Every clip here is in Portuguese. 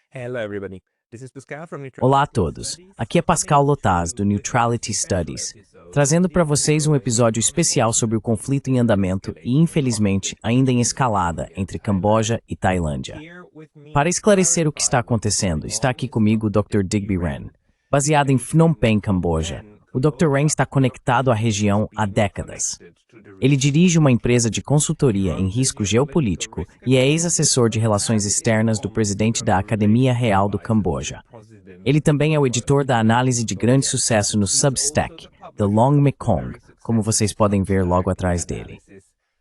Hello, everybody. This is Pascal from Olá a todos, aqui é Pascal Lotaz, do Neutrality Studies, trazendo para vocês um episódio especial sobre o conflito em andamento e, infelizmente, ainda em escalada entre Camboja e Tailândia. Para esclarecer o que está acontecendo, está aqui comigo o Dr. Digby Ren. Baseado em Phnom Penh, Camboja, o Dr. Ren está conectado à região há décadas. Ele dirige uma empresa de consultoria em risco geopolítico e é ex-assessor de relações externas do presidente da Academia Real do Camboja. Ele também é o editor da análise de grande sucesso no Substack, The Long Mekong, como vocês podem ver logo atrás dele.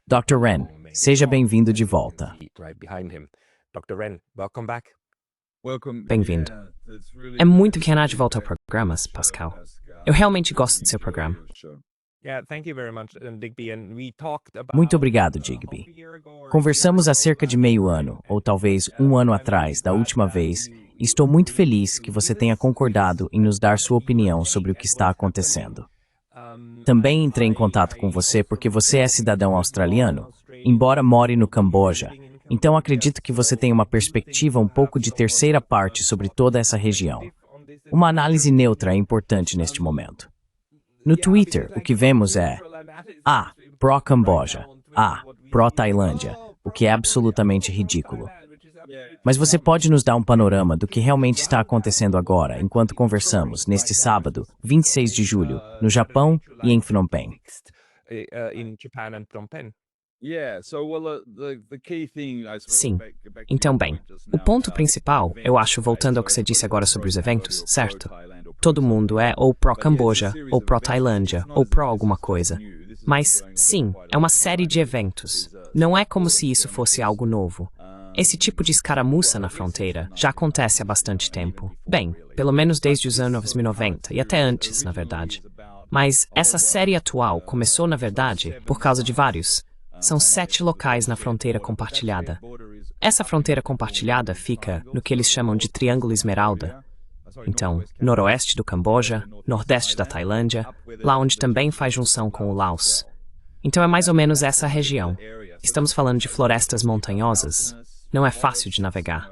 Dr. Ren, seja bem-vindo de volta. Dr. Ren, welcome back. Bem-vindo. É muito bacana de volta ao programa, Pascal. Eu realmente gosto do seu programa. Muito obrigado, Digby. Conversamos há cerca de meio ano, ou talvez um ano atrás, da última vez, e estou muito feliz que você tenha concordado em nos dar sua opinião sobre o que está acontecendo. Também entrei em contato com você porque você é cidadão australiano, embora more no Camboja, então acredito que você tem uma perspectiva um pouco de terceira parte sobre toda essa região. Uma análise neutra é importante neste momento. No Twitter, o que vemos é A. Pró-Camboja, A. Pró-Tailândia, o que é absolutamente ridículo. Mas você pode nos dar um panorama do que realmente está acontecendo agora, enquanto conversamos, neste sábado, 26 de julho, no Japão e em Phnom Penh. Sim. Então, bem, o ponto principal, eu acho, voltando ao que você disse agora sobre os eventos, certo? Todo mundo é ou pró-Camboja, ou pró-Tailândia, ou pró alguma coisa. Mas, sim, é uma série de eventos. Não é como se isso fosse algo novo. Esse tipo de escaramuça na fronteira já acontece há bastante tempo. Bem, pelo menos desde os anos 90 e até antes, na verdade. Mas essa série atual começou, na verdade, por causa de vários. São 7 locais na fronteira compartilhada. Essa fronteira compartilhada fica no que eles chamam de Triângulo Esmeralda. Então, noroeste do Camboja, nordeste da Tailândia, lá onde também faz junção com o Laos. Então é mais ou menos essa região. Estamos falando de florestas montanhosas. Não é fácil de navegar.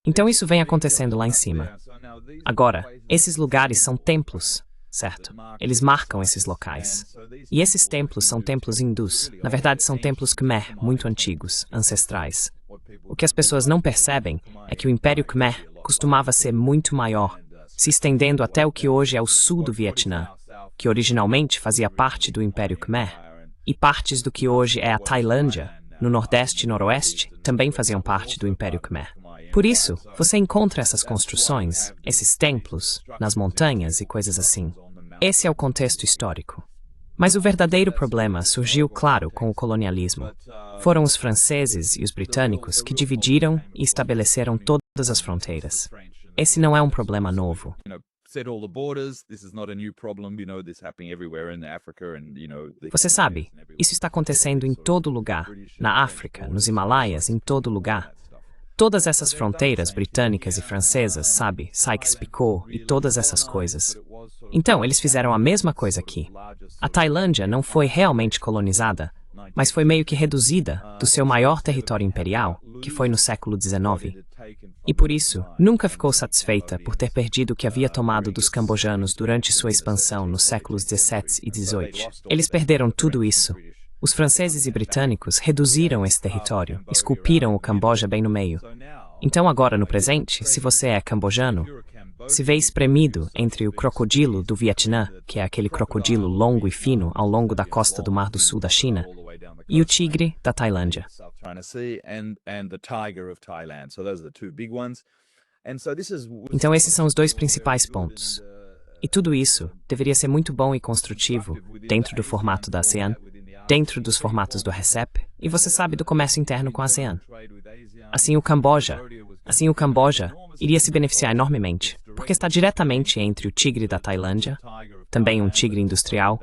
Então isso vem acontecendo lá em cima. Agora, esses lugares são templos, certo? Eles marcam esses locais. E esses templos são templos hindus. Na verdade, são templos Khmer, muito antigos, ancestrais. O que as pessoas não percebem é que o Império Khmer costumava ser muito maior, se estendendo até o que hoje é o sul do Vietnã, que originalmente fazia parte do Império Khmer, e partes do que hoje é a Tailândia, no nordeste e noroeste, também faziam parte do Império Khmer. Por isso, você encontra essas construções, esses templos, nas montanhas e coisas assim. Esse é o contexto histórico. Mas o verdadeiro problema surgiu, claro, com o colonialismo. Foram os franceses e os britânicos que dividiram e estabeleceram todas as fronteiras. Esse não é um problema novo. Você sabe, isso está acontecendo em todo lugar. Na África, nos Himalaias, em todo lugar. Todas essas fronteiras britânicas e francesas, sabe, Sykes-Picot e todas essas coisas. Então, eles fizeram a mesma coisa aqui. A Tailândia não foi realmente colonizada, mas foi meio que reduzida do seu maior território imperial, que foi no século XIX. E por isso, nunca ficou satisfeita por ter perdido o que havia tomado dos cambojanos durante sua expansão nos séculos XVII e XVIII. Eles perderam tudo isso. Os franceses e britânicos reduziram esse território, esculpiram o Camboja bem no meio. Então agora, no presente, se você é cambojano, se vê espremido entre o crocodilo do Vietnã, que é aquele crocodilo longo e fino ao longo da costa do Mar do Sul da China, e o tigre da Tailândia. Então esses são os dois principais pontos. E tudo isso deveria ser muito bom e construtivo dentro do formato da ASEAN, dentro dos formatos do RCEP, e você sabe do comércio interno com a ASEAN. Assim o Camboja iria se beneficiar enormemente, porque está diretamente entre o tigre da Tailândia, também um tigre industrial,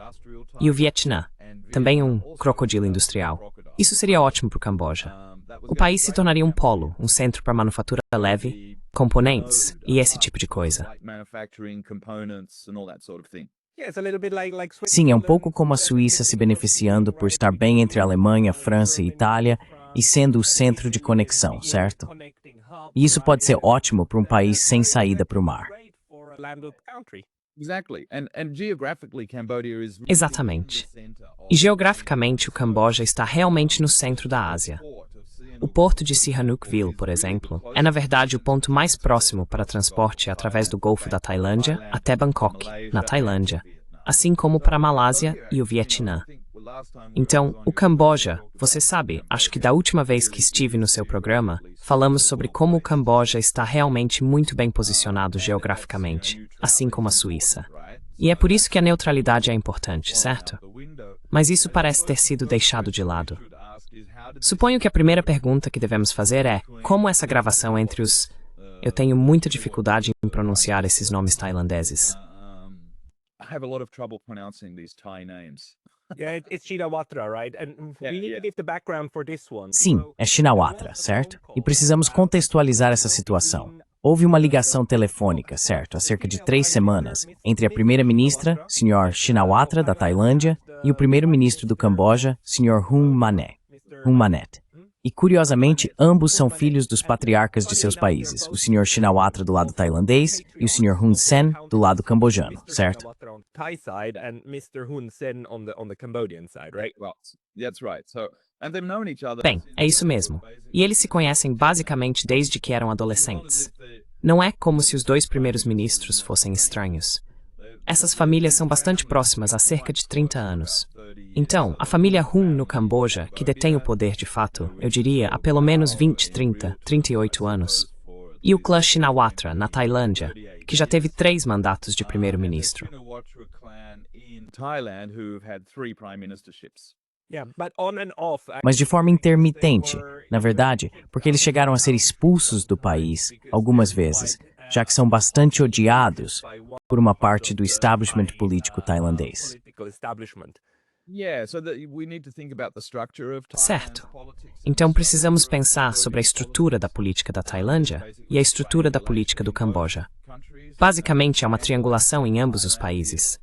e o Vietnã, também um crocodilo industrial. Isso seria ótimo para o Camboja. O país se tornaria um polo, um centro para manufatura leve, componentes e esse tipo de coisa. Sim, é um pouco como a Suíça se beneficiando por estar bem entre a Alemanha, França e Itália e sendo o centro de conexão, certo? E isso pode ser ótimo para um país sem saída para o mar. Exatamente. E geograficamente, o Camboja está realmente no centro da Ásia. O porto de Sihanoukville, por exemplo, é na verdade o ponto mais próximo para transporte através do Golfo da Tailândia até Bangkok, na Tailândia, assim como para a Malásia e o Vietnã. Então, o Camboja, você sabe, acho que da última vez que estive no seu programa, falamos sobre como o Camboja está realmente muito bem posicionado geograficamente, assim como a Suíça. E é por isso que a neutralidade é importante, certo? Mas isso parece ter sido deixado de lado. Suponho que a primeira pergunta que devemos fazer é como essa gravação entre os... Eu tenho muita dificuldade em pronunciar esses nomes tailandeses. Sim, é Shinawatra, certo? E precisamos contextualizar essa situação. Houve uma ligação telefônica, certo, há cerca de 3 semanas, entre a primeira-ministra, Sr. Shinawatra, da Tailândia, e o primeiro-ministro do Camboja, Sr. Hun Manet. E, curiosamente, ambos são filhos dos patriarcas de seus países, o Sr. Shinawatra do lado tailandês e o Sr. Hun Sen do lado cambojano, certo? Bem, é isso mesmo. E eles se conhecem basicamente desde que eram adolescentes. Não é como se os 2 primeiros ministros fossem estranhos. Essas famílias são bastante próximas há cerca de 30 anos. Então, a família Hun no Camboja, que detém o poder de fato, eu diria, há pelo menos 20, 30, 38 anos. E o clã Shinawatra, na Tailândia, que já teve 3 mandatos de primeiro-ministro. Mas de forma intermitente, na verdade, porque eles chegaram a ser expulsos do país algumas vezes, já que são bastante odiados por uma parte do establishment político tailandês. Certo. Então precisamos pensar sobre a estrutura da política da Tailândia e a estrutura da política do Camboja. Basicamente é uma triangulação em ambos os países.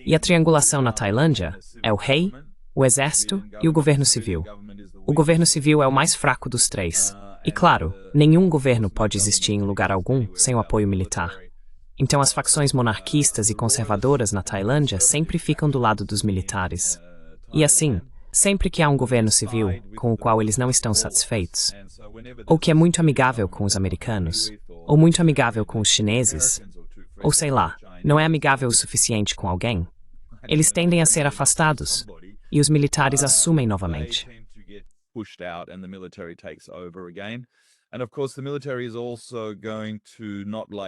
E a triangulação na Tailândia é o rei, o exército e o governo civil. O governo civil é o mais fraco dos 3. E claro, nenhum governo pode existir em lugar algum sem o apoio militar. Então as facções monarquistas e conservadoras na Tailândia sempre ficam do lado dos militares. E assim, sempre que há um governo civil com o qual eles não estão satisfeitos, ou que é muito amigável com os americanos, ou muito amigável com os chineses, ou sei lá, não é amigável o suficiente com alguém, eles tendem a ser afastados, e os militares assumem novamente.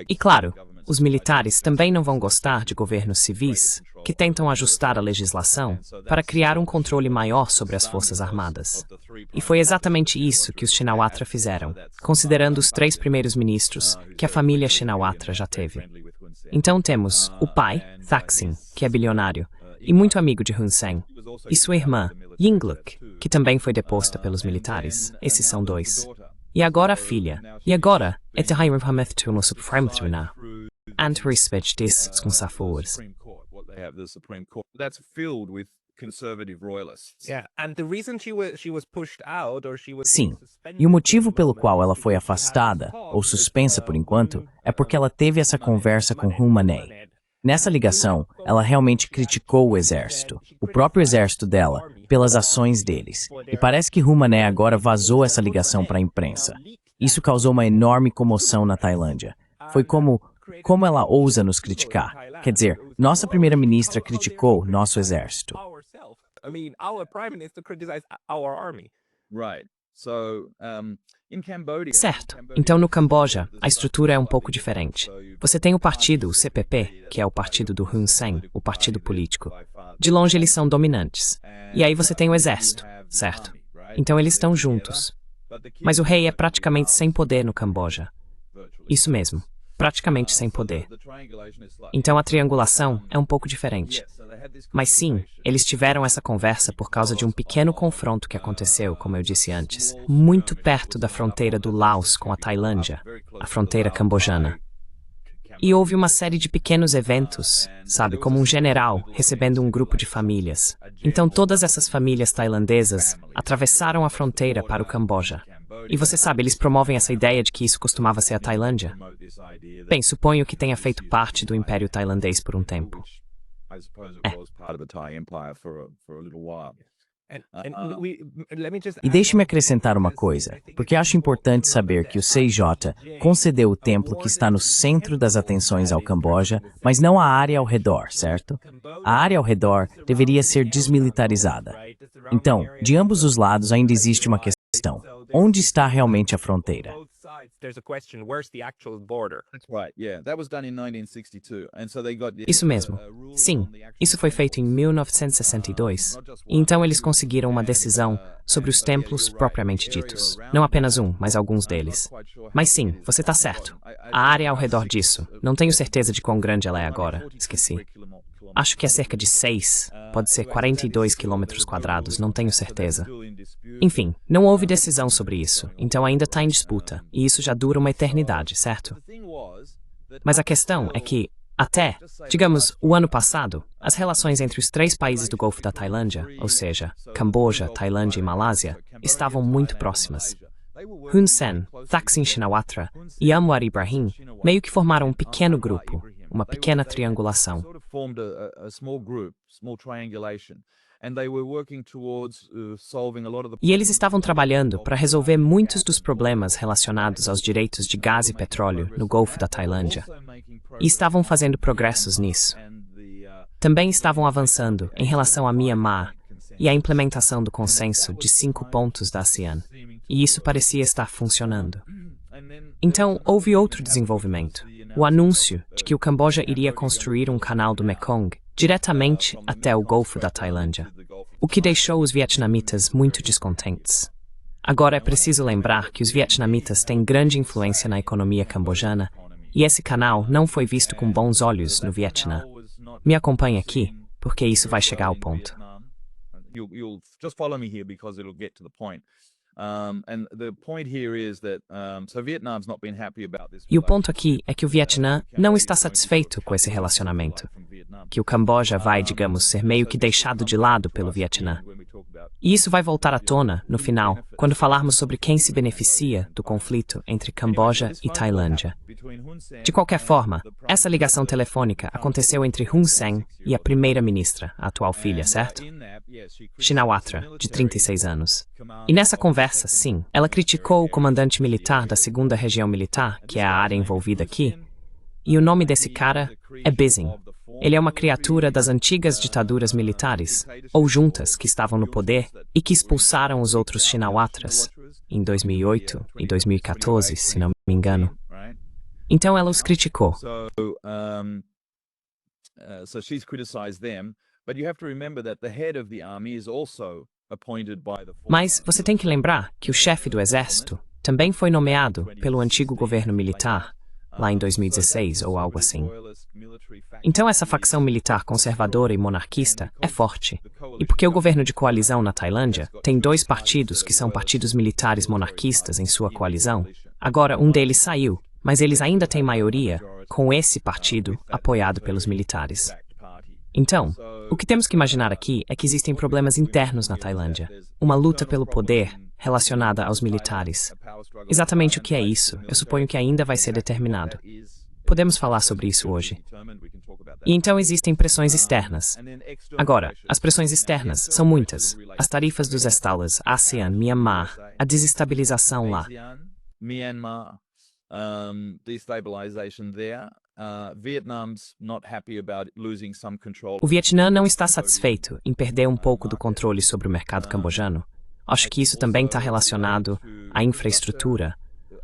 E claro, os militares também não vão gostar de governos civis que tentam ajustar a legislação para criar um controle maior sobre as forças armadas. E foi exatamente isso que os Shinawatra fizeram, considerando os 3 primeiros ministros que a família Shinawatra já teve. Então temos o pai, Thaksin, que é bilionário, e muito amigo de Hun Sen, e sua irmã, Yingluck, que também foi deposta pelos militares. Esses são 2. E agora a filha. E agora, é de Haimurhameth no Supremo Tribunal. And respect this com Safores. Sim, e o motivo pelo qual ela foi afastada, ou suspensa por enquanto, é porque ela teve essa conversa com Hun Manet. Nessa ligação, ela realmente criticou o exército, o próprio exército dela, pelas ações deles. E parece que Hun Manet agora vazou essa ligação para a imprensa. Isso causou uma enorme comoção na Tailândia. Foi como ela ousa nos criticar. Quer dizer, nossa primeira-ministra criticou nosso exército. Certo. Então no Camboja, a estrutura é um pouco diferente. Você tem o partido, o CPP, que é o partido do Hun Sen, o partido político. De longe eles são dominantes. E aí você tem o exército, certo? Então eles estão juntos. Mas o rei é praticamente sem poder no Camboja. Isso mesmo, praticamente sem poder. Então a triangulação é um pouco diferente. Mas sim, eles tiveram essa conversa por causa de um pequeno confronto que aconteceu, como eu disse antes, muito perto da fronteira do Laos com a Tailândia, a fronteira cambojana. E houve uma série de pequenos eventos, sabe, como um general recebendo um grupo de famílias. Então todas essas famílias tailandesas atravessaram a fronteira para o Camboja. E você sabe, eles promovem essa ideia de que isso costumava ser a Tailândia. Bem, suponho que tenha feito parte do Império Tailandês por um tempo. E deixe-me acrescentar uma coisa, porque acho importante saber que o CIJ concedeu o templo que está no centro das atenções ao Camboja, mas não a área ao redor, certo? A área ao redor deveria ser desmilitarizada. Então, de ambos os lados ainda existe uma questão. Onde está realmente a fronteira? Isso mesmo. Sim, isso foi feito em 1962. E então eles conseguiram uma decisão sobre os templos propriamente ditos. Não apenas um, mas alguns deles. Mas sim, você está certo. A área ao redor disso. Não tenho certeza de quão grande ela é agora. Esqueci. Acho que é cerca de 6, pode ser 42 quilômetros quadrados, não tenho certeza. Enfim, não houve decisão sobre isso, então ainda está em disputa, e isso já dura uma eternidade, certo? Mas a questão é que, até, digamos, o ano passado, as relações entre os 3 países do Golfo da Tailândia, ou seja, Camboja, Tailândia e Malásia, estavam muito próximas. Hun Sen, Thaksin Shinawatra e Anwar Ibrahim meio que formaram um pequeno grupo, uma pequena triangulação. E eles estavam trabalhando para resolver muitos dos problemas relacionados aos direitos de gás e petróleo no Golfo da Tailândia. E estavam fazendo progressos nisso. Também estavam avançando em relação a Myanmar e a implementação do consenso de 5 pontos da ASEAN. E isso parecia estar funcionando. Então, houve outro desenvolvimento. O anúncio de que o Camboja iria construir um canal do Mekong diretamente até o Golfo da Tailândia, o que deixou os vietnamitas muito descontentes. Agora é preciso lembrar que os vietnamitas têm grande influência na economia cambojana e esse canal não foi visto com bons olhos no Vietnã. Me acompanhe aqui, porque isso vai chegar ao ponto. E o ponto aqui é que o Vietnã não está satisfeito com esse relacionamento, que o Camboja vai, digamos, ser meio que deixado de lado pelo Vietnã. E isso vai voltar à tona, no final, quando falarmos sobre quem se beneficia do conflito entre Camboja e Tailândia. De qualquer forma, essa ligação telefônica aconteceu entre Hun Sen e a primeira-ministra, a atual filha, certo? Shinawatra, de 36 anos. E nessa conversa, sim, ela criticou o comandante militar da 2ª Região Militar, que é a área envolvida aqui, e o nome desse cara é Bizing. Ele é uma criatura das antigas ditaduras militares, ou juntas, que estavam no poder e que expulsaram os outros Shinawatras em 2008 e 2014, se não me engano. Então ela os criticou. Mas você tem que lembrar que o chefe do exército também foi nomeado pelo antigo governo militar, lá em 2016 ou algo assim. Então essa facção militar conservadora e monarquista é forte. E porque o governo de coalizão na Tailândia tem 2 partidos que são partidos militares monarquistas em sua coalizão, agora um deles saiu, mas eles ainda têm maioria com esse partido apoiado pelos militares. Então, o que temos que imaginar aqui é que existem problemas internos na Tailândia, uma luta pelo poder relacionada aos militares. Exatamente o que é isso, eu suponho que ainda vai ser determinado. Podemos falar sobre isso hoje. E então existem pressões externas. Agora, as pressões externas são muitas. As tarifas dos estados ASEAN, Myanmar, a desestabilização lá. O Vietnã não está satisfeito em perder um pouco do controle sobre o mercado cambojano. Acho que isso também está relacionado à infraestrutura,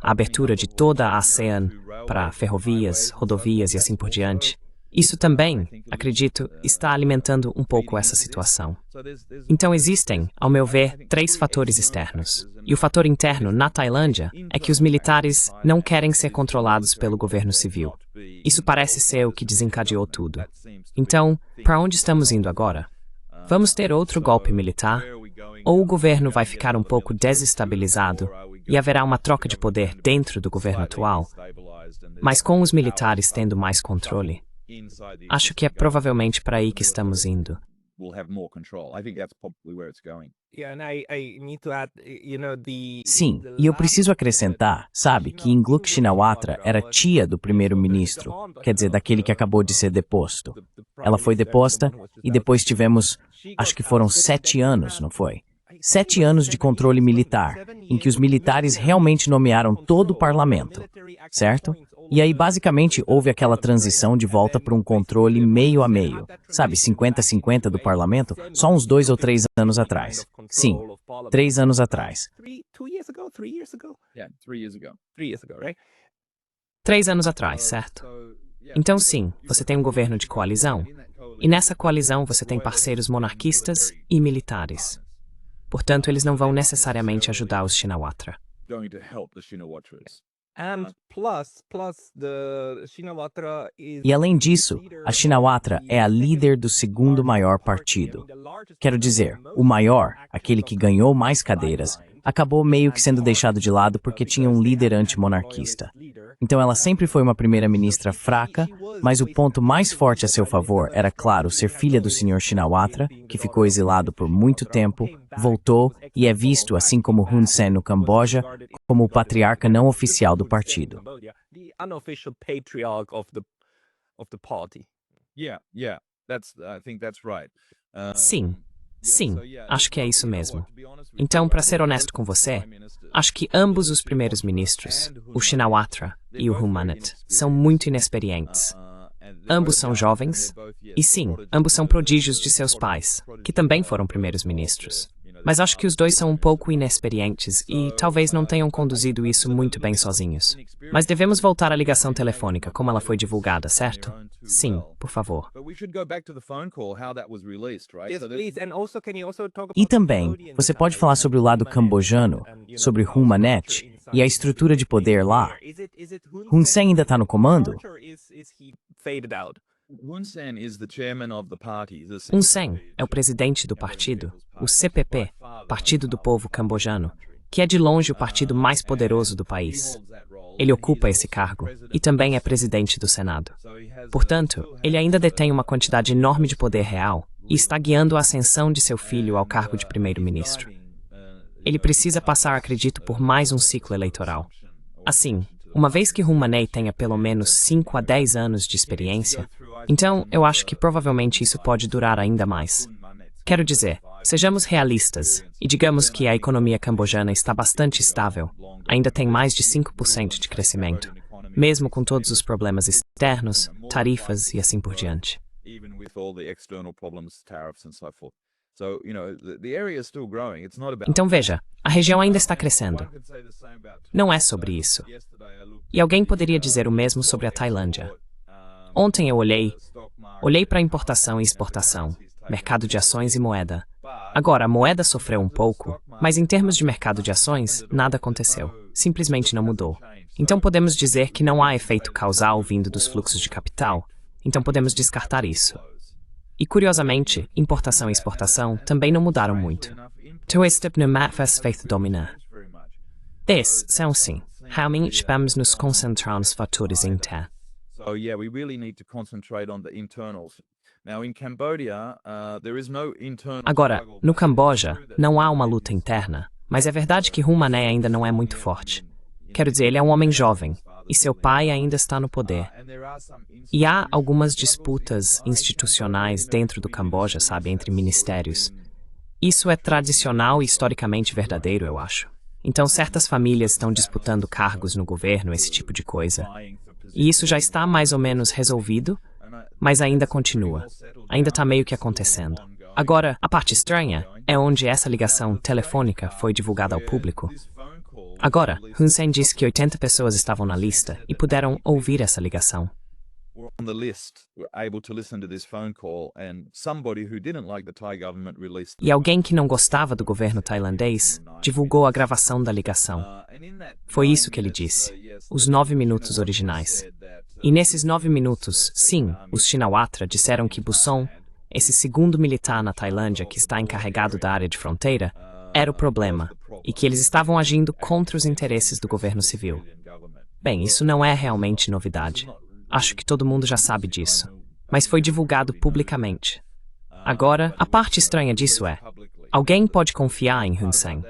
à abertura de toda a ASEAN para ferrovias, rodovias e assim por diante. Isso também, acredito, está alimentando um pouco essa situação. Então existem, ao meu ver, 3 fatores externos. E o fator interno na Tailândia é que os militares não querem ser controlados pelo governo civil. Isso parece ser o que desencadeou tudo. Então, para onde estamos indo agora? Vamos ter outro golpe militar? Ou o governo vai ficar um pouco desestabilizado e haverá uma troca de poder dentro do governo atual? Mas com os militares tendo mais controle, acho que é provavelmente para aí que estamos indo. Sim, e eu preciso acrescentar, sabe, que Ingluk Shinawatra era tia do primeiro-ministro, quer dizer, daquele que acabou de ser deposto. Ela foi deposta e depois tivemos, acho que foram 7 anos, não foi? 7 anos de controle militar, em que os militares realmente nomearam todo o parlamento, certo? E aí, basicamente, houve aquela transição de volta para um controle meio a meio, sabe, 50-50 do parlamento, só uns 2 ou 3 anos atrás. Sim, 3 anos atrás. 3 anos atrás, certo? Então sim, você tem um governo de coalizão, e nessa coalizão você tem parceiros monarquistas e militares. Portanto, eles não vão necessariamente ajudar os Shinawatra. E além disso, a Shinawatra é a líder do segundo maior partido. Quero dizer, o maior, aquele que ganhou mais cadeiras, acabou meio que sendo deixado de lado porque tinha um líder antimonarquista. Então ela sempre foi uma primeira-ministra fraca, mas o ponto mais forte a seu favor era, claro, ser filha do Sr. Shinawatra, que ficou exilado por muito tempo, voltou e é visto, assim como Hun Sen no Camboja, como o patriarca não oficial do partido. Sim, sim, acho que é isso mesmo. Então, para ser honesto com você, acho que ambos os primeiros ministros, o Shinawatra e o Hun Manet, são muito inexperientes. Ambos são jovens, e sim, ambos são prodígios de seus pais, que também foram primeiros ministros. Mas acho que os dois são um pouco inexperientes e talvez não tenham conduzido isso muito bem sozinhos. Mas devemos voltar à ligação telefônica, como ela foi divulgada, certo? Sim, por favor. E também, você pode falar sobre o lado cambojano, sobre Hun Manet e a estrutura de poder lá. Hun Sen ainda está no comando? Hun Sen é o presidente do partido, o CPP, Partido do Povo Cambojano, que é de longe o partido mais poderoso do país. Ele ocupa esse cargo e também é presidente do Senado. Portanto, ele ainda detém uma quantidade enorme de poder real e está guiando a ascensão de seu filho ao cargo de primeiro-ministro. Ele precisa passar, acredito, por mais um ciclo eleitoral. Assim, uma vez que Hun Manet tenha pelo menos 5 a 10 anos de experiência, então eu acho que provavelmente isso pode durar ainda mais. Quero dizer, sejamos realistas e digamos que a economia cambojana está bastante estável, ainda tem mais de 5% de crescimento, mesmo com todos os problemas externos, tarifas e assim por diante. Então veja, a região ainda está crescendo. Não é sobre isso. E alguém poderia dizer o mesmo sobre a Tailândia. Ontem eu olhei para importação e exportação, mercado de ações e moeda. Agora, a moeda sofreu um pouco, mas em termos de mercado de ações, nada aconteceu. Simplesmente não mudou. Então podemos dizer que não há efeito causal vindo dos fluxos de capital. Então podemos descartar isso. E curiosamente, importação e exportação também não mudaram muito. Tuestep no matfas faith domina. Esses são sim, realmente vamos nos concentrar nos fatores internos. Agora, no Camboja, não há uma luta interna, mas é verdade que Hun Manet ainda não é muito forte. Quero dizer, ele é um homem jovem, e seu pai ainda está no poder. E há algumas disputas institucionais dentro do Camboja, sabe, entre ministérios. Isso é tradicional e historicamente verdadeiro, eu acho. Então, certas famílias estão disputando cargos no governo, esse tipo de coisa. E isso já está mais ou menos resolvido, mas ainda continua. Ainda está meio que acontecendo. Agora, a parte estranha é onde essa ligação telefônica foi divulgada ao público. Agora, Hun Sen disse que 80 pessoas estavam na lista e puderam ouvir essa ligação. E alguém que não gostava do governo tailandês divulgou a gravação da ligação. Foi isso que ele disse, os 9 minutos originais. E nesses 9 minutos, sim, os Shinawatra disseram que Buson, esse segundo militar na Tailândia que está encarregado da área de fronteira, era o problema, e que eles estavam agindo contra os interesses do governo civil. Bem, isso não é realmente novidade. Acho que todo mundo já sabe disso. Mas foi divulgado publicamente. Agora, a parte estranha disso é: alguém pode confiar em Hun Sen.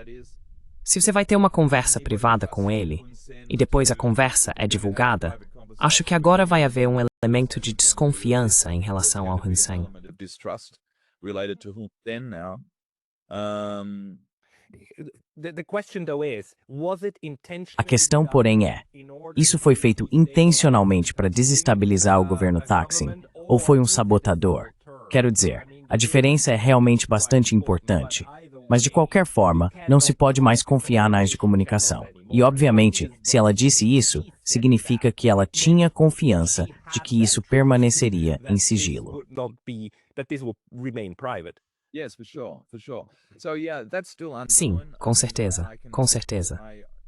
Se você vai ter uma conversa privada com ele, e depois a conversa é divulgada, acho que agora vai haver um elemento de desconfiança em relação ao Hun Sen. A questão, porém, é: isso foi feito intencionalmente para desestabilizar o governo Thaksin, ou foi um sabotador? Quero dizer, a diferença é realmente bastante importante. Mas, de qualquer forma, não se pode mais confiar nas de comunicação. E, obviamente, se ela disse isso, significa que ela tinha confiança de que isso permaneceria em sigilo. Sim, com certeza, com certeza.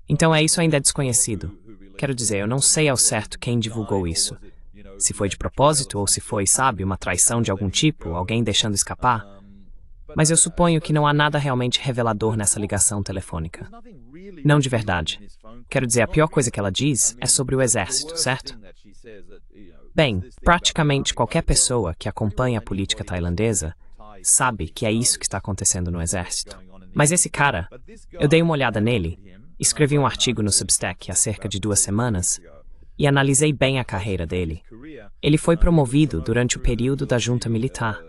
Então isso ainda é desconhecido. Quero dizer, eu não sei ao certo quem divulgou isso. Se foi de propósito ou se foi, sabe, uma traição de algum tipo, alguém deixando escapar. Mas eu suponho que não há nada realmente revelador nessa ligação telefônica. Não de verdade. Quero dizer, a pior coisa que ela diz é sobre o exército, certo? Bem, praticamente qualquer pessoa que acompanha a política tailandesa sabe que é isso que está acontecendo no exército. Mas esse cara, eu dei uma olhada nele, escrevi um artigo no Substack há cerca de 2 semanas e analisei bem a carreira dele. Ele foi promovido durante o período da junta militar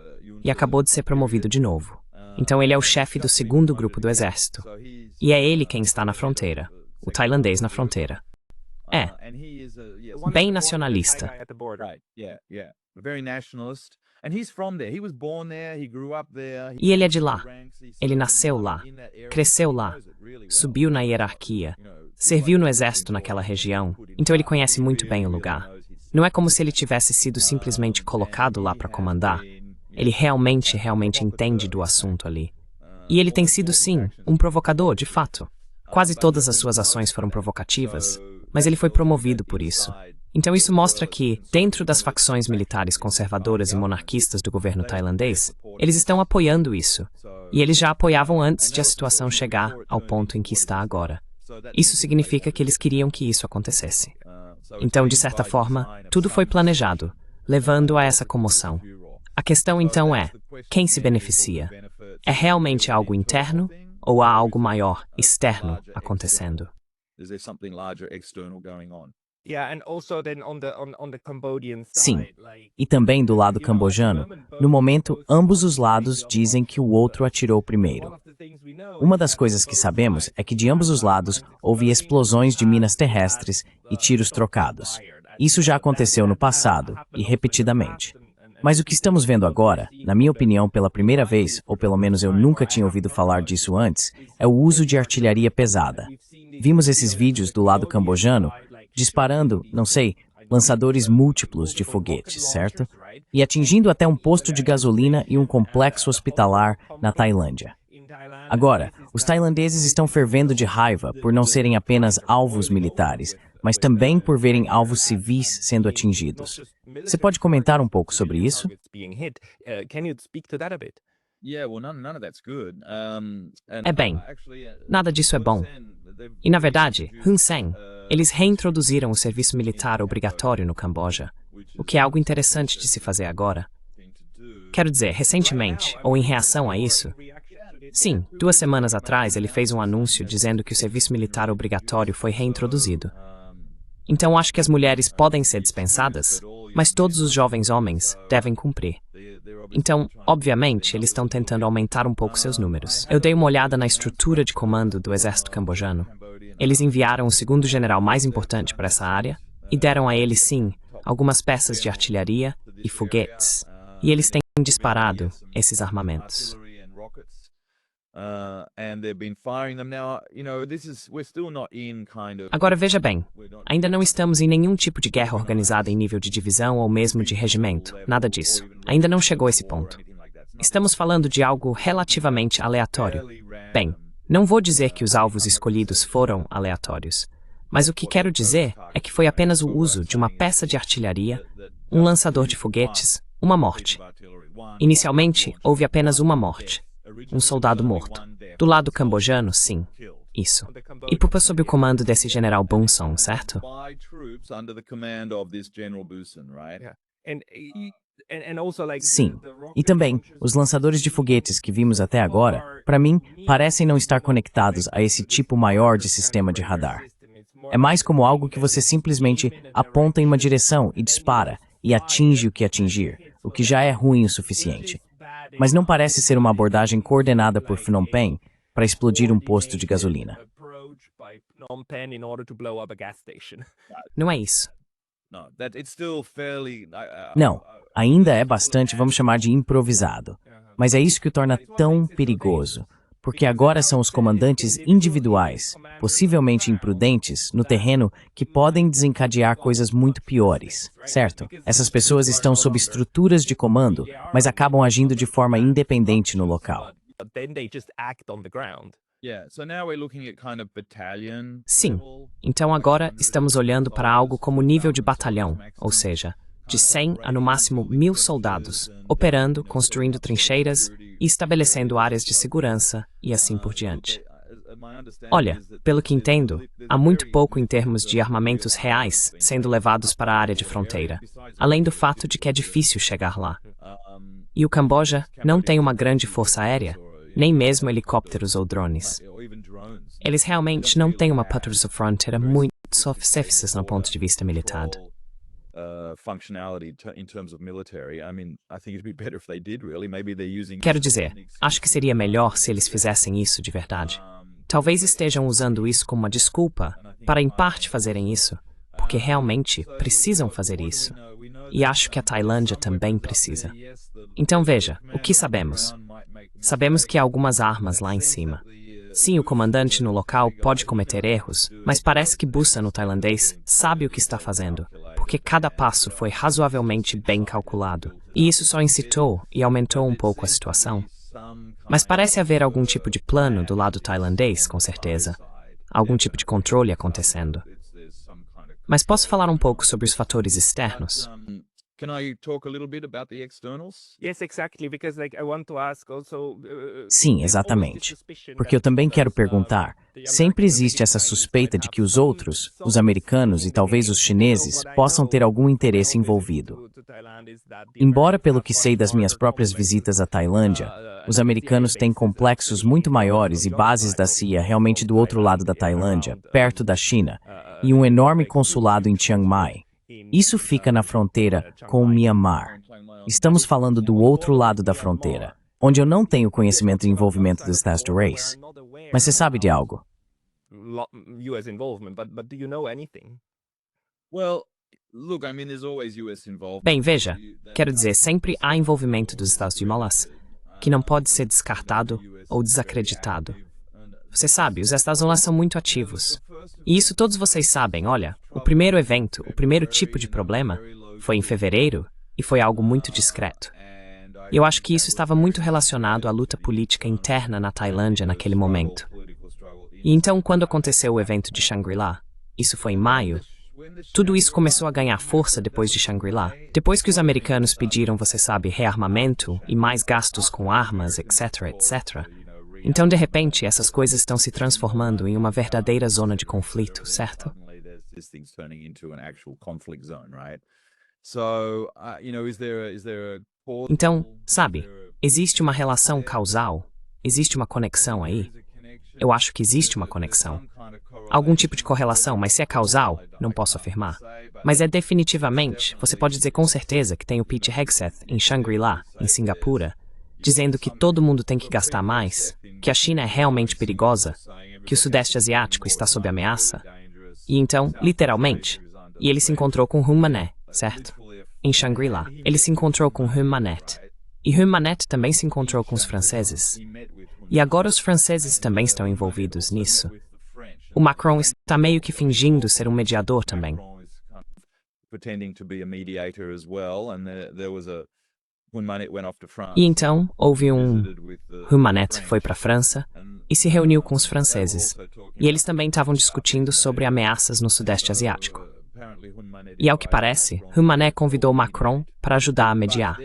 e acabou de ser promovido de novo. Então ele é o chefe do 2º grupo do exército. E é ele quem está na fronteira, o tailandês na fronteira. É, bem nacionalista. E ele é de lá. Ele nasceu lá, cresceu lá, subiu na hierarquia, serviu no exército naquela região, então ele conhece muito bem o lugar. Não é como se ele tivesse sido simplesmente colocado lá para comandar. Ele realmente entende do assunto ali. E ele tem sido, sim, um provocador, de fato. Quase todas as suas ações foram provocativas, mas ele foi promovido por isso. Então isso mostra que, dentro das facções militares conservadoras e monarquistas do governo tailandês, eles estão apoiando isso. E eles já apoiavam antes de a situação chegar ao ponto em que está agora. Isso significa que eles queriam que isso acontecesse. Então, de certa forma, tudo foi planejado, levando a essa comoção. A questão então é, quem se beneficia? É realmente algo interno ou há algo maior, externo, acontecendo? Sim, e também do lado cambojano, no momento, ambos os lados dizem que o outro atirou primeiro. Uma das coisas que sabemos é que de ambos os lados houve explosões de minas terrestres e tiros trocados. Isso já aconteceu no passado, e repetidamente. Mas o que estamos vendo agora, na minha opinião pela primeira vez, ou pelo menos eu nunca tinha ouvido falar disso antes, é o uso de artilharia pesada. Vimos esses vídeos do lado cambojano disparando, não sei, lançadores múltiplos de foguetes, certo? E atingindo até um posto de gasolina e um complexo hospitalar na Tailândia. Agora, os tailandeses estão fervendo de raiva por não serem apenas alvos militares, mas também por verem alvos civis sendo atingidos. Você pode comentar um pouco sobre isso? Bem, nada disso é bom. E, na verdade, Hun Sen, eles reintroduziram o serviço militar obrigatório no Camboja, o que é algo interessante de se fazer agora. Quero dizer, recentemente, ou em reação a isso, sim, 2 semanas atrás ele fez um anúncio dizendo que o serviço militar obrigatório foi reintroduzido. Então acho que as mulheres podem ser dispensadas, mas todos os jovens homens devem cumprir. Então, obviamente, eles estão tentando aumentar um pouco seus números. Eu dei uma olhada na estrutura de comando do exército cambojano. Eles enviaram o 2º general mais importante para essa área e deram a ele, sim, algumas peças de artilharia e foguetes. E eles têm disparado esses armamentos. Agora veja bem, ainda não estamos em nenhum tipo de guerra organizada em nível de divisão ou mesmo de regimento, nada disso. Ainda não chegou a esse ponto. Estamos falando de algo relativamente aleatório. Bem, não vou dizer que os alvos escolhidos foram aleatórios, mas o que quero dizer é que foi apenas o uso de uma peça de artilharia, um lançador de foguetes, uma morte. Inicialmente, houve apenas uma morte. Um soldado morto. Do lado cambojano, sim. Isso. E Pupa sob o comando desse general Bunson, certo? By troops under the command of this General Busan, right? Yeah. And also like Sim. E também, os lançadores de foguetes que vimos até agora, para mim, parecem não estar conectados a esse tipo maior de sistema de radar. É mais como algo que você simplesmente aponta em uma direção e dispara, e atinge o que atingir, o que já é ruim o suficiente. Mas não parece ser uma abordagem coordenada por Phnom Penh para explodir um posto de gasolina. Não é isso. No, that it's still fairly. Não, ainda é bastante, vamos chamar de improvisado. Mas é isso que o torna tão perigoso. Porque agora são os comandantes individuais, possivelmente imprudentes, no terreno, que podem desencadear coisas muito piores, certo? Essas pessoas estão sob estruturas de comando, mas acabam agindo de forma independente no local. Then they just act on the ground. Yeah, so now we're looking at kind of battalion. Sim. level. Então agora estamos olhando para algo como nível de batalhão, ou seja, de 100 a no máximo 1000 soldados, operando, construindo trincheiras e estabelecendo áreas de segurança e assim por diante. Olha, pelo que entendo, há muito pouco em termos de armamentos reais sendo levados para a área de fronteira, além do fato de que é difícil chegar lá. E o Camboja não tem uma grande força aérea, nem mesmo helicópteros ou drones. Eles realmente não têm uma patrulha fronteira muito sofisticada no ponto de vista militar. Functionality in terms of military. I mean, I think it'd be better if they did, really. Maybe they're using. Quero dizer, acho que seria melhor se eles fizessem isso de verdade. Talvez estejam usando isso como uma desculpa para, em parte, fazerem isso, porque realmente precisam fazer isso. E acho que a Tailândia também precisa. Então veja, o que sabemos? Sabemos que há algumas armas lá em cima. Sim, o comandante no local pode cometer erros, mas parece que Busan, o tailandês, sabe o que está fazendo, porque cada passo foi razoavelmente bem calculado. E isso só incitou e aumentou um pouco a situação. Mas parece haver algum tipo de plano do lado tailandês, com certeza. Algum tipo de controle acontecendo. Mas posso falar um pouco sobre os fatores externos? Can I talk a little bit about the externals? Yes, exactly, because like I want to ask also. Sim, exatamente. Porque eu também quero perguntar, sempre existe essa suspeita de que os outros, os americanos e talvez os chineses, possam ter algum interesse envolvido. Embora, pelo que sei das minhas próprias visitas à Tailândia, os americanos têm complexos muito maiores e bases da CIA realmente do outro lado da Tailândia, perto da China, e um enorme consulado em Chiang Mai. Isso fica na fronteira com o Myanmar. Estamos falando do outro lado da fronteira, onde eu não tenho conhecimento de envolvimento dos Estados Unidos. Mas você sabe de algo? US involvement, but do you know anything? Well, look, I mean, there's always US involvement. Bem, veja, quero dizer, sempre há envolvimento dos Estados Unidos, que não pode ser descartado ou desacreditado. Você sabe, os Estados Unidos são muito ativos. E isso todos vocês sabem, olha, o primeiro evento, o primeiro tipo de problema, foi em fevereiro e foi algo muito discreto. E eu acho que isso estava muito relacionado à luta política interna na Tailândia naquele momento. E então, quando aconteceu o evento de Shangri-La, isso foi em maio, tudo isso começou a ganhar força depois de Shangri-La. Depois que os americanos pediram, você sabe, rearmamento e mais gastos com armas, etc, etc. Então, de repente, essas coisas estão se transformando em uma verdadeira zona de conflito, certo? Então, sabe, existe uma relação causal? Existe uma conexão aí? Eu acho que existe uma conexão. Algum tipo de correlação, mas se é causal, não posso afirmar. Mas é definitivamente, você pode dizer com certeza que tem o Pete Hegseth em Shangri-La, em Singapura, dizendo que todo mundo tem que gastar mais, que a China é realmente perigosa, que o Sudeste Asiático está sob ameaça. E então, literalmente, e ele se encontrou com Hun Manet, certo? Em Shangri-La, ele se encontrou com Hun Manet. E Hun Manet também se encontrou com os franceses. E agora os franceses também estão envolvidos nisso. O Macron está meio que fingindo ser um mediador também. E então, houve Hun Manet foi para a França e se reuniu com os franceses. E eles também estavam discutindo sobre ameaças no Sudeste Asiático. E ao que parece, Hun Manet convidou Macron para ajudar a mediar.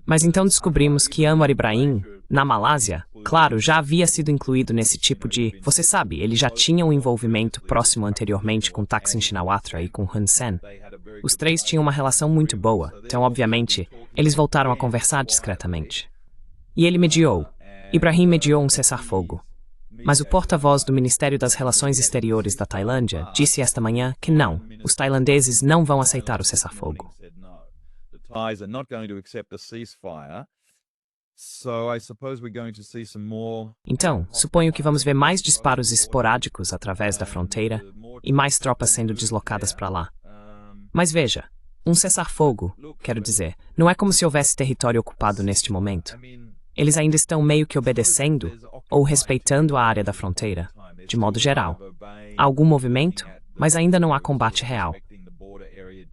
Mas então descobrimos que Anwar Ibrahim, na Malásia, claro, já havia sido incluído nesse tipo de... Você sabe, ele já tinha um envolvimento próximo anteriormente com Thaksin Shinawatra e com Hun Sen. Os três tinham uma relação muito boa, então, obviamente, eles voltaram a conversar discretamente. E ele mediou. Ibrahim mediou um cessar-fogo. Mas o porta-voz do Ministério das Relações Exteriores da Tailândia disse esta manhã que não, os tailandeses não vão aceitar o cessar-fogo. Então, suponho que vamos ver mais disparos esporádicos através da fronteira e mais tropas sendo deslocadas para lá. Mas veja, um cessar-fogo, quero dizer, não é como se houvesse território ocupado neste momento. Eles ainda estão meio que obedecendo ou respeitando a área da fronteira, de modo geral. Há algum movimento, mas ainda não há combate real.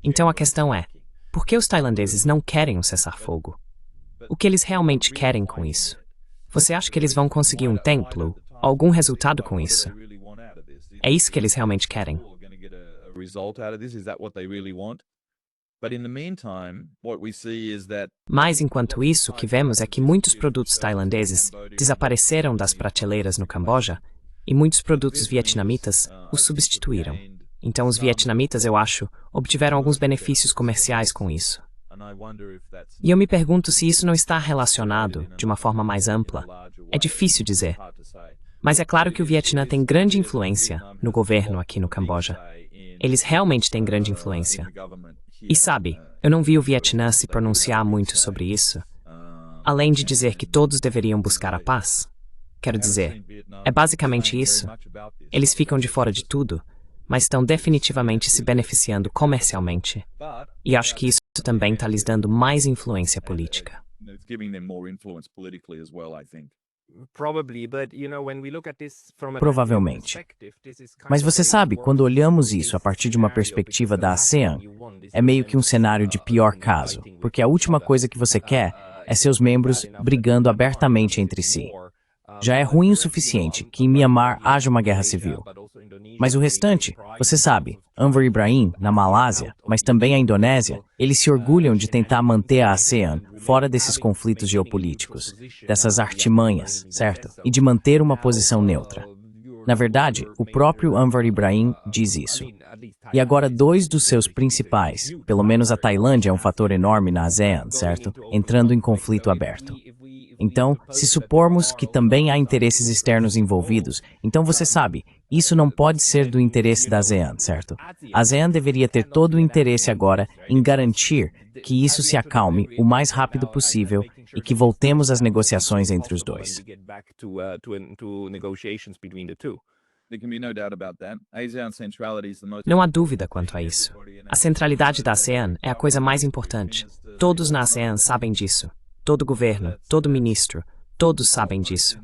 Então a questão é, por que os tailandeses não querem um cessar-fogo? O que eles realmente querem com isso? Você acha que eles vão conseguir um templo, algum resultado com isso? É isso que eles realmente querem. Mas, enquanto isso, o que vemos é que muitos produtos tailandeses desapareceram das prateleiras no Camboja e muitos produtos vietnamitas os substituíram. Então, os vietnamitas, eu acho, obtiveram alguns benefícios comerciais com isso. E eu me pergunto se isso não está relacionado de uma forma mais ampla. É difícil dizer. Mas é claro que o Vietnã tem grande influência no governo aqui no Camboja. Eles realmente têm grande influência. E sabe, eu não vi o Vietnã se pronunciar muito sobre isso, além de dizer que todos deveriam buscar a paz. Quero dizer, é basicamente isso. Eles ficam de fora de tudo, mas estão definitivamente se beneficiando comercialmente. E acho que isso também está lhes dando mais influência política. Provavelmente. Mas você sabe, quando olhamos isso a partir de uma perspectiva da ASEAN, é meio que um cenário de pior caso, porque a última coisa que você quer é seus membros brigando abertamente entre si. Já é ruim o suficiente que em Myanmar haja uma guerra civil. Mas o restante, você sabe, Anwar Ibrahim, na Malásia, mas também a Indonésia, eles se orgulham de tentar manter a ASEAN fora desses conflitos geopolíticos, dessas artimanhas, certo? E de manter uma posição neutra. Na verdade, o próprio Anwar Ibrahim diz isso. E agora dois dos seus principais, pelo menos a Tailândia é um fator enorme na ASEAN, certo? Entrando em conflito aberto. Então, se supormos que também há interesses externos envolvidos, então você sabe, isso não pode ser do interesse da ASEAN, certo? A ASEAN deveria ter todo o interesse agora em garantir que isso se acalme o mais rápido possível e que voltemos às negociações entre os dois. Não há dúvida quanto a isso. A centralidade da ASEAN é a coisa mais importante. Todos na ASEAN sabem disso. Todo governo, todo ministro, todos sabem disso.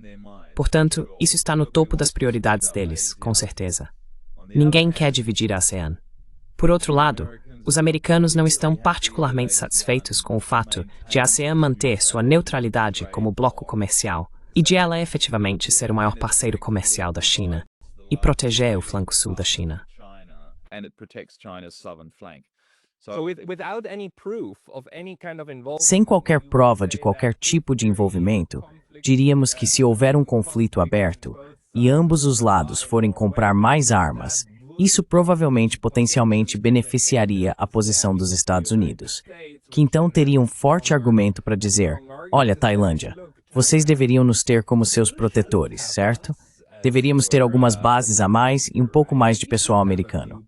Portanto, isso está no topo das prioridades deles, com certeza. Ninguém quer dividir a ASEAN. Por outro lado, os americanos não estão particularmente satisfeitos com o fato de a ASEAN manter sua neutralidade como bloco comercial e de ela efetivamente ser o maior parceiro comercial da China e proteger o flanco sul da China. Sem qualquer prova de qualquer tipo de envolvimento, diríamos que se houver um conflito aberto e ambos os lados forem comprar mais armas, isso provavelmente potencialmente beneficiaria a posição dos Estados Unidos, que então teria um forte argumento para dizer, olha, Tailândia, vocês deveriam nos ter como seus protetores, certo? Deveríamos ter algumas bases a mais e um pouco mais de pessoal americano.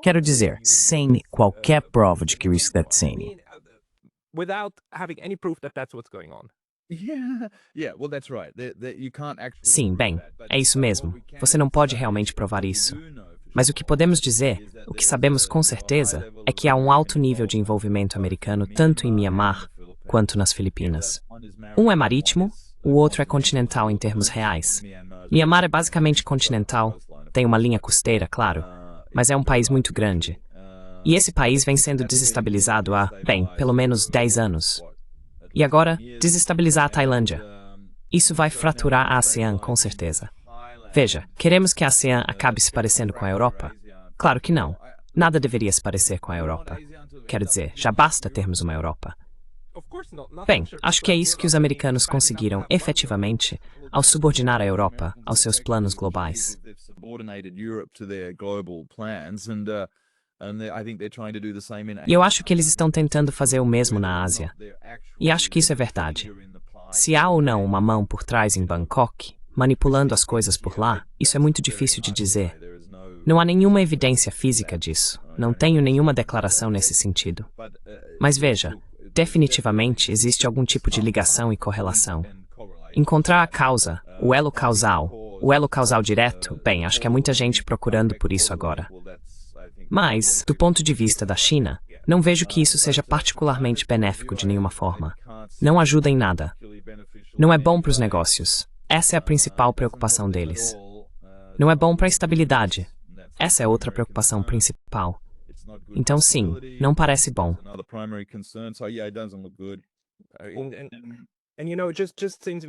Quero dizer, sem qualquer prova de que isso está acontecendo. Sim, bem, é isso mesmo. Você não pode realmente provar isso. Mas o que podemos dizer, o que sabemos com certeza, é que há um alto nível de envolvimento americano tanto em Myanmar quanto nas Filipinas. Um é marítimo, o outro é continental em termos reais. Myanmar é basicamente continental, tem uma linha costeira, claro, mas é um país muito grande. E esse país vem sendo desestabilizado há, bem, pelo menos 10 anos. E agora, desestabilizar a Tailândia. Isso vai fraturar a ASEAN, com certeza. Veja, queremos que a ASEAN acabe se parecendo com a Europa? Claro que não. Nada deveria se parecer com a Europa. Quero dizer, já basta termos uma Europa. Bem, acho que é isso que os americanos conseguiram efetivamente ao subordinar a Europa aos seus planos globais. E eu acho que eles estão tentando fazer o mesmo na Ásia. E acho que isso é verdade. Se há ou não uma mão por trás em Bangkok, manipulando as coisas por lá, isso é muito difícil de dizer. Não há nenhuma evidência física disso. Não tenho nenhuma declaração nesse sentido. Mas veja, definitivamente existe algum tipo de ligação e correlação. Encontrar a causa, o elo causal direto, bem, acho que há muita gente procurando por isso agora. Mas, do ponto de vista da China, não vejo que isso seja particularmente benéfico de nenhuma forma. Não ajuda em nada. Não é bom para os negócios. Essa é a principal preocupação deles. Não é bom para a estabilidade. Essa é outra preocupação principal. Então, sim, não parece bom.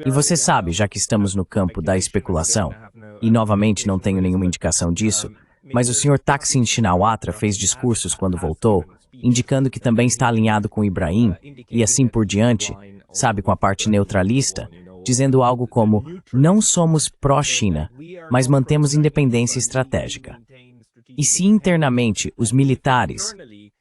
E você sabe, já que estamos no campo da especulação, e novamente não tenho nenhuma indicação disso, mas o Sr. Thaksin Shinawatra fez discursos quando voltou, indicando que também está alinhado com Ibrahim, e assim por diante, sabe, com a parte neutralista, dizendo algo como, não somos pró-China, mas mantemos independência estratégica. E se internamente os militares,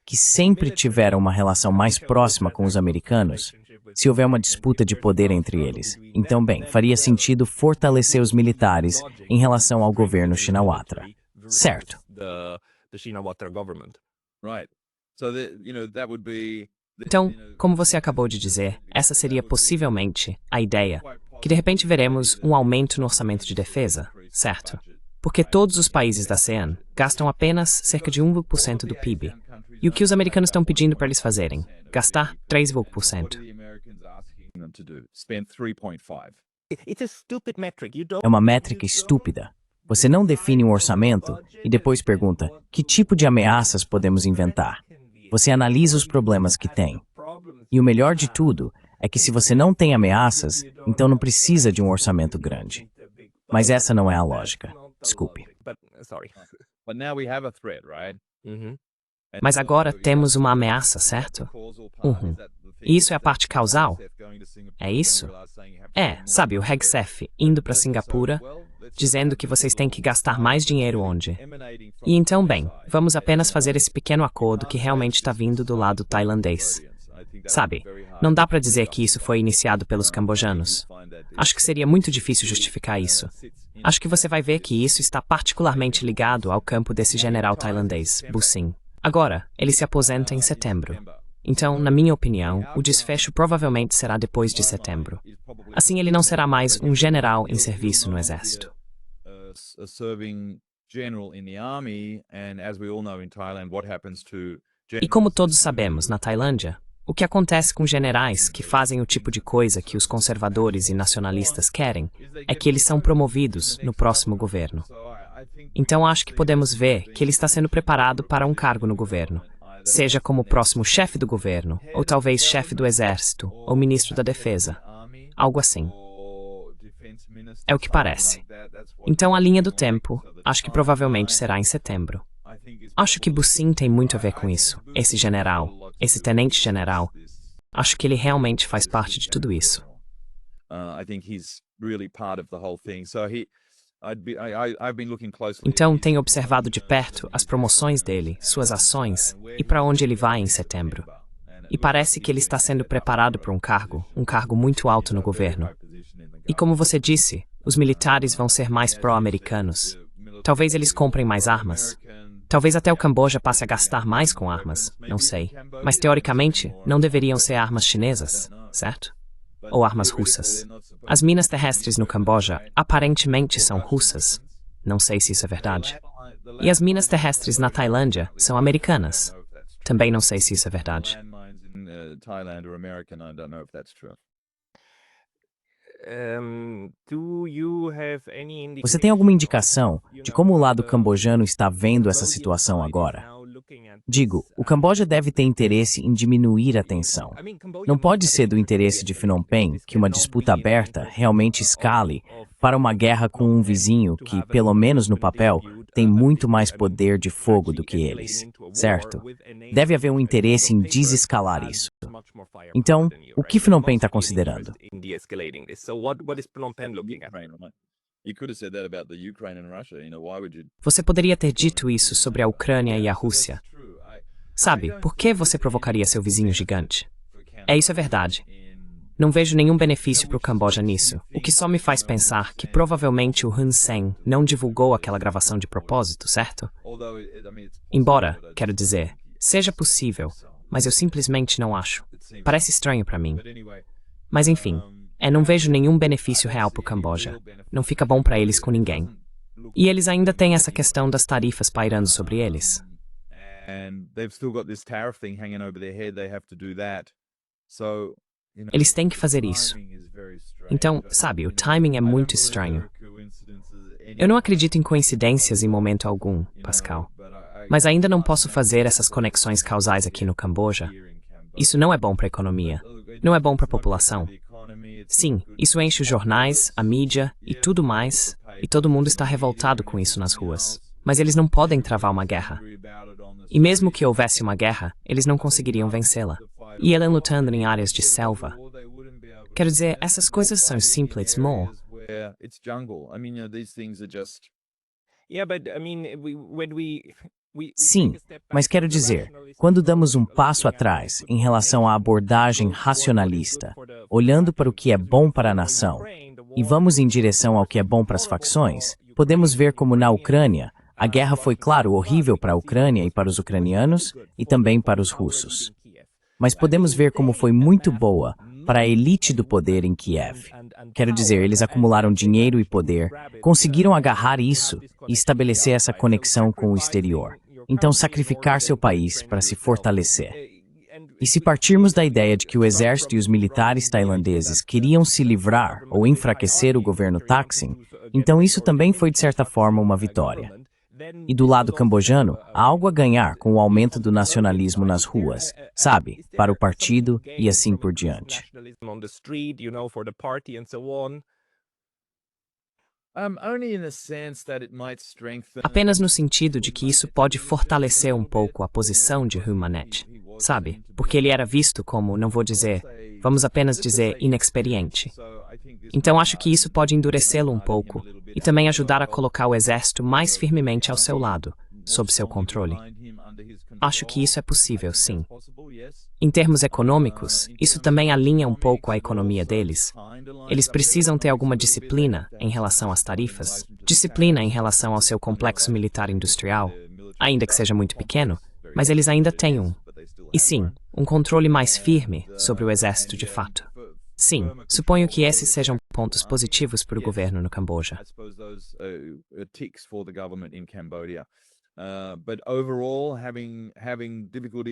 que sempre tiveram uma relação mais próxima com os americanos, se houver uma disputa de poder entre eles, então, bem, faria sentido fortalecer os militares em relação ao governo Shinawatra. Certo. Então, como você acabou de dizer, essa seria possivelmente a ideia, que de repente veremos um aumento no orçamento de defesa, certo? Porque todos os países da ASEAN gastam apenas cerca de 1% do PIB. E o que os americanos estão pedindo para eles fazerem? Gastar 3%. É uma métrica estúpida. Você não define um orçamento e depois pergunta, que tipo de ameaças podemos inventar? Você analisa os problemas que tem. E o melhor de tudo é que se você não tem ameaças, então não precisa de um orçamento grande. Mas essa não é a lógica. Desculpe. Mas agora temos uma ameaça, certo? E isso é a parte causal? É isso? Sabe, o Hegseth indo para Singapura, dizendo que vocês têm que gastar mais dinheiro onde? E então, bem, vamos apenas fazer esse pequeno acordo que realmente está vindo do lado tailandês. Sabe, não dá para dizer que isso foi iniciado pelos cambojanos. Acho que seria muito difícil justificar isso. Acho que você vai ver que isso está particularmente ligado ao campo desse general tailandês, Busin. Agora, ele se aposenta em setembro. Então, na minha opinião, o desfecho provavelmente será depois de setembro. Assim, ele não será mais um general em serviço no exército. E como todos sabemos, na Tailândia, o que acontece com generais que fazem o tipo de coisa que os conservadores e nacionalistas querem é que eles são promovidos no próximo governo. Então acho que podemos ver que ele está sendo preparado para um cargo no governo, seja como o próximo chefe do governo, ou talvez chefe do exército, ou ministro da defesa. Algo assim. É o que parece. Então a linha do tempo, acho que provavelmente será em setembro. Acho que Busin tem muito a ver com isso, esse general. Esse tenente-general, acho que ele realmente faz parte de tudo isso. Então, tenho observado de perto as promoções dele, suas ações, e para onde ele vai em setembro. E parece que ele está sendo preparado para um cargo muito alto no governo. E como você disse, os militares vão ser mais pró-americanos. Talvez eles comprem mais armas. Talvez até o Camboja passe a gastar mais com armas, não sei. Mas, teoricamente, não deveriam ser armas chinesas, certo? Ou armas russas. As minas terrestres no Camboja aparentemente são russas. Não sei se isso é verdade. E as minas terrestres na Tailândia são americanas. Também não sei se isso é verdade. Você tem alguma indicação de como o lado cambojano está vendo essa situação agora? Digo, o Camboja deve ter interesse em diminuir a tensão. Não pode ser do interesse de Phnom Penh que uma disputa aberta realmente escale para uma guerra com um vizinho que, pelo menos no papel, tem muito mais poder de fogo do que eles, certo? Deve haver um interesse em desescalar isso. Então, o que Phnom Penh está considerando? You could have said that about the Ukraine and Russia. Why would you? Você poderia ter dito isso sobre a Ucrânia e a Rússia. Sabe, por que você provocaria seu vizinho gigante? Isso é verdade. Não vejo nenhum benefício para o Camboja nisso, o que só me faz pensar que provavelmente o Hun Sen não divulgou aquela gravação de propósito, certo? Embora, quero dizer, seja possível, mas eu simplesmente não acho. Parece estranho para mim. Mas enfim, não vejo nenhum benefício real para o Camboja. Não fica bom para eles com ninguém. E eles ainda têm essa questão das tarifas pairando sobre eles. Eles têm que fazer isso. Então, sabe, o timing é muito estranho. Eu não acredito em coincidências em momento algum, Pascal. Mas ainda não posso fazer essas conexões causais aqui no Camboja. Isso não é bom para a economia. Não é bom para a população. Sim, isso enche os jornais, a mídia e tudo mais, e todo mundo está revoltado com isso nas ruas. Mas eles não podem travar uma guerra. E mesmo que houvesse uma guerra, eles não conseguiriam vencê-la. E ela lutando em áreas de selva. Quero dizer, essas coisas são simples, more. Sim, mas quero dizer, quando damos um passo atrás em relação à abordagem racionalista, olhando para o que é bom para a nação, e vamos em direção ao que é bom para as facções, podemos ver como na Ucrânia, a guerra foi, claro, horrível para a Ucrânia e para os ucranianos, e também para os russos. Mas podemos ver como foi muito boa para a elite do poder em Kiev. Quero dizer, eles acumularam dinheiro e poder, conseguiram agarrar isso e estabelecer essa conexão com o exterior. Então, sacrificar seu país para se fortalecer. E se partirmos da ideia de que o exército e os militares tailandeses queriam se livrar ou enfraquecer o governo Thaksin, então isso também foi de certa forma uma vitória. E do lado cambojano, há algo a ganhar com o aumento do nacionalismo nas ruas, sabe, para o partido e assim por diante. Apenas no sentido de que isso pode fortalecer um pouco a posição de Hun Manet, sabe? Porque ele era visto como, não vou dizer, vamos apenas dizer, inexperiente. Então acho que isso pode endurecê-lo um pouco e também ajudar a colocar o exército mais firmemente ao seu lado, sob seu controle. Acho que isso é possível, sim. Em termos econômicos, isso também alinha um pouco a economia deles. Eles precisam ter alguma disciplina em relação às tarifas, disciplina em relação ao seu complexo militar industrial, ainda que seja muito pequeno, mas eles ainda têm um. E sim, um controle mais firme sobre o exército de fato. Sim, suponho que esses sejam pontos positivos para o governo no Camboja.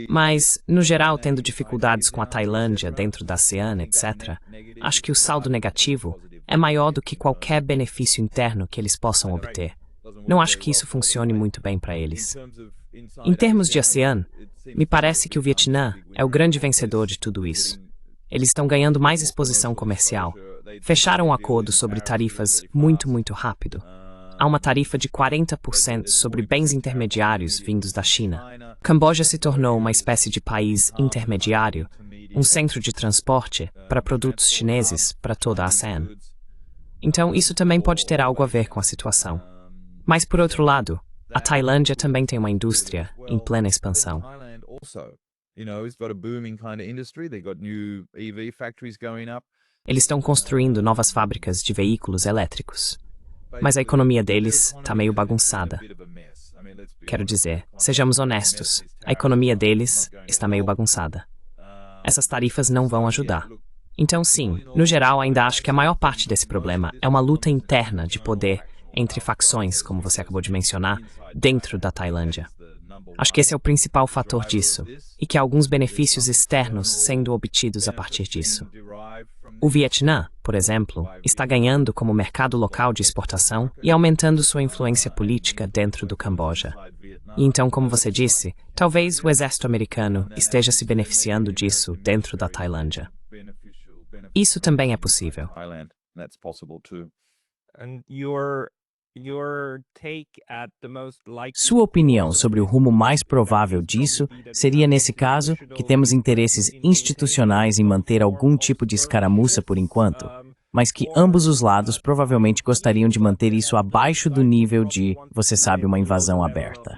Mas, no geral, tendo dificuldades com a Tailândia dentro da ASEAN, etc., acho que o saldo negativo é maior do que qualquer benefício interno que eles possam obter. Não acho que isso funcione muito bem para eles. Em termos de ASEAN, me parece que o Vietnã é o grande vencedor de tudo isso. Eles estão ganhando mais exposição comercial. Fecharam um acordo sobre tarifas muito rápido. Há uma tarifa de 40% sobre bens intermediários vindos da China. Camboja se tornou uma espécie de país intermediário, um centro de transporte para produtos chineses para toda a ASEAN. Então, isso também pode ter algo a ver com a situação. Mas, por outro lado, a Tailândia também tem uma indústria em plena expansão. Eles estão construindo novas fábricas de veículos elétricos. Mas a economia deles está meio bagunçada. Quero dizer, sejamos honestos, a economia deles está meio bagunçada. Essas tarifas não vão ajudar. Então, sim, no geral, ainda acho que a maior parte desse problema é uma luta interna de poder entre facções, como você acabou de mencionar, dentro da Tailândia. Acho que esse é o principal fator disso, e que há alguns benefícios externos sendo obtidos a partir disso. O Vietnã, por exemplo, está ganhando como mercado local de exportação e aumentando sua influência política dentro do Camboja. E então, como você disse, talvez o exército americano esteja se beneficiando disso dentro da Tailândia. Isso também é possível. Sua opinião sobre o rumo mais provável disso seria, nesse caso, que temos interesses institucionais em manter algum tipo de escaramuça por enquanto, mas que ambos os lados provavelmente gostariam de manter isso abaixo do nível de, você sabe, uma invasão aberta.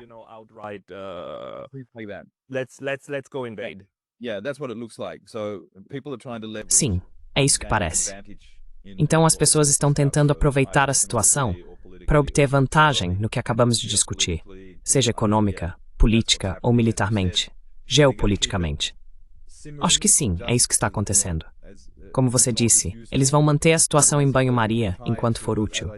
Sim, é isso que parece. Então as pessoas estão tentando aproveitar a situação para obter vantagem no que acabamos de discutir, seja econômica, política ou militarmente, geopoliticamente. Acho que sim, é isso que está acontecendo. Como você disse, eles vão manter a situação em banho-maria enquanto for útil.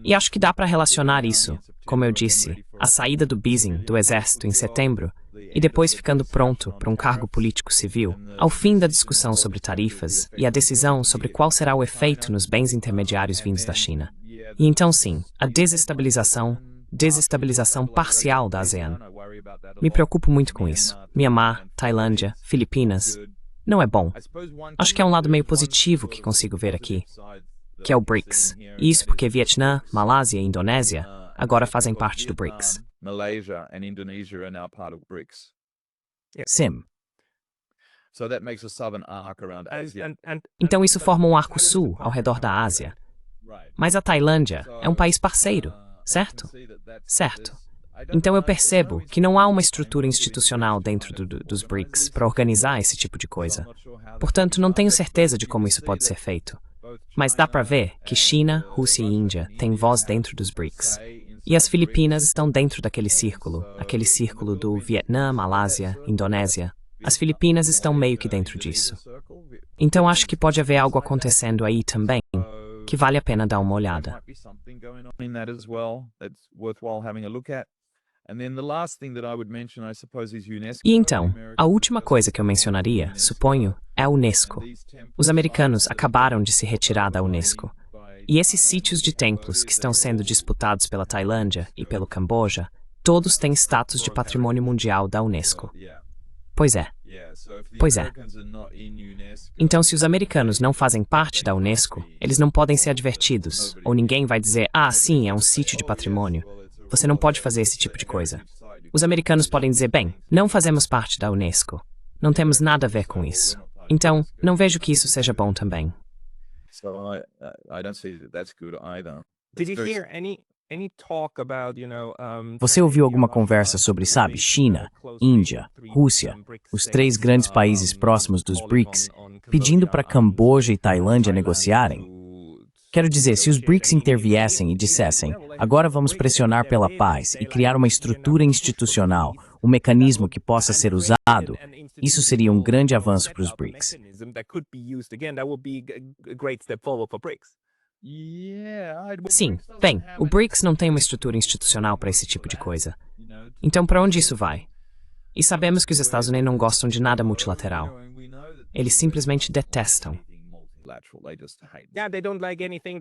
E acho que dá para relacionar isso, como eu disse, a saída do Bizing do exército em setembro e depois ficando pronto para um cargo político civil, ao fim da discussão sobre tarifas e a decisão sobre qual será o efeito nos bens intermediários vindos da China. E então sim, a desestabilização parcial da ASEAN. Me preocupo muito com isso. Myanmar, Tailândia, Filipinas. Não é bom. Acho que é um lado meio positivo que consigo ver aqui, que é o BRICS. E isso porque Vietnã, Malásia e Indonésia agora fazem parte do BRICS. Sim. Então isso forma um arco sul ao redor da Ásia. Mas a Tailândia é um país parceiro, certo? Certo. Então eu percebo que não há uma estrutura institucional dentro dos BRICS para organizar esse tipo de coisa. Portanto, não tenho certeza de como isso pode ser feito. Mas dá para ver que China, Rússia e Índia têm voz dentro dos BRICS. E as Filipinas estão dentro daquele círculo do Vietnã, Malásia, Indonésia. As Filipinas estão meio que dentro disso. Então acho que pode haver algo acontecendo aí também, que vale a pena dar uma olhada. E então, a última coisa que eu mencionaria, suponho, é a Unesco. Os americanos acabaram de se retirar da Unesco. E esses sítios de templos que estão sendo disputados pela Tailândia e pelo Camboja, todos têm status de patrimônio mundial da Unesco. Pois é. Pois é. Então, se os americanos não fazem parte da Unesco, eles não podem ser advertidos, ou ninguém vai dizer, sim, é um sítio de patrimônio. Você não pode fazer esse tipo de coisa. Os americanos podem dizer, bem, não fazemos parte da Unesco. Não temos nada a ver com isso. Então, não vejo que isso seja bom também. Você ouviu alguma conversa sobre, sabe, China, Índia, Rússia, os três grandes países próximos dos BRICS, pedindo para Camboja e Tailândia negociarem? Quero dizer, se os BRICS interviessem e dissessem, agora vamos pressionar pela paz e criar uma estrutura institucional, um mecanismo que possa ser usado, isso seria um grande avanço para os BRICS. Sim, bem, o BRICS não tem uma estrutura institucional para esse tipo de coisa. Então, para onde isso vai? E sabemos que os Estados Unidos não gostam de nada multilateral. Eles simplesmente detestam.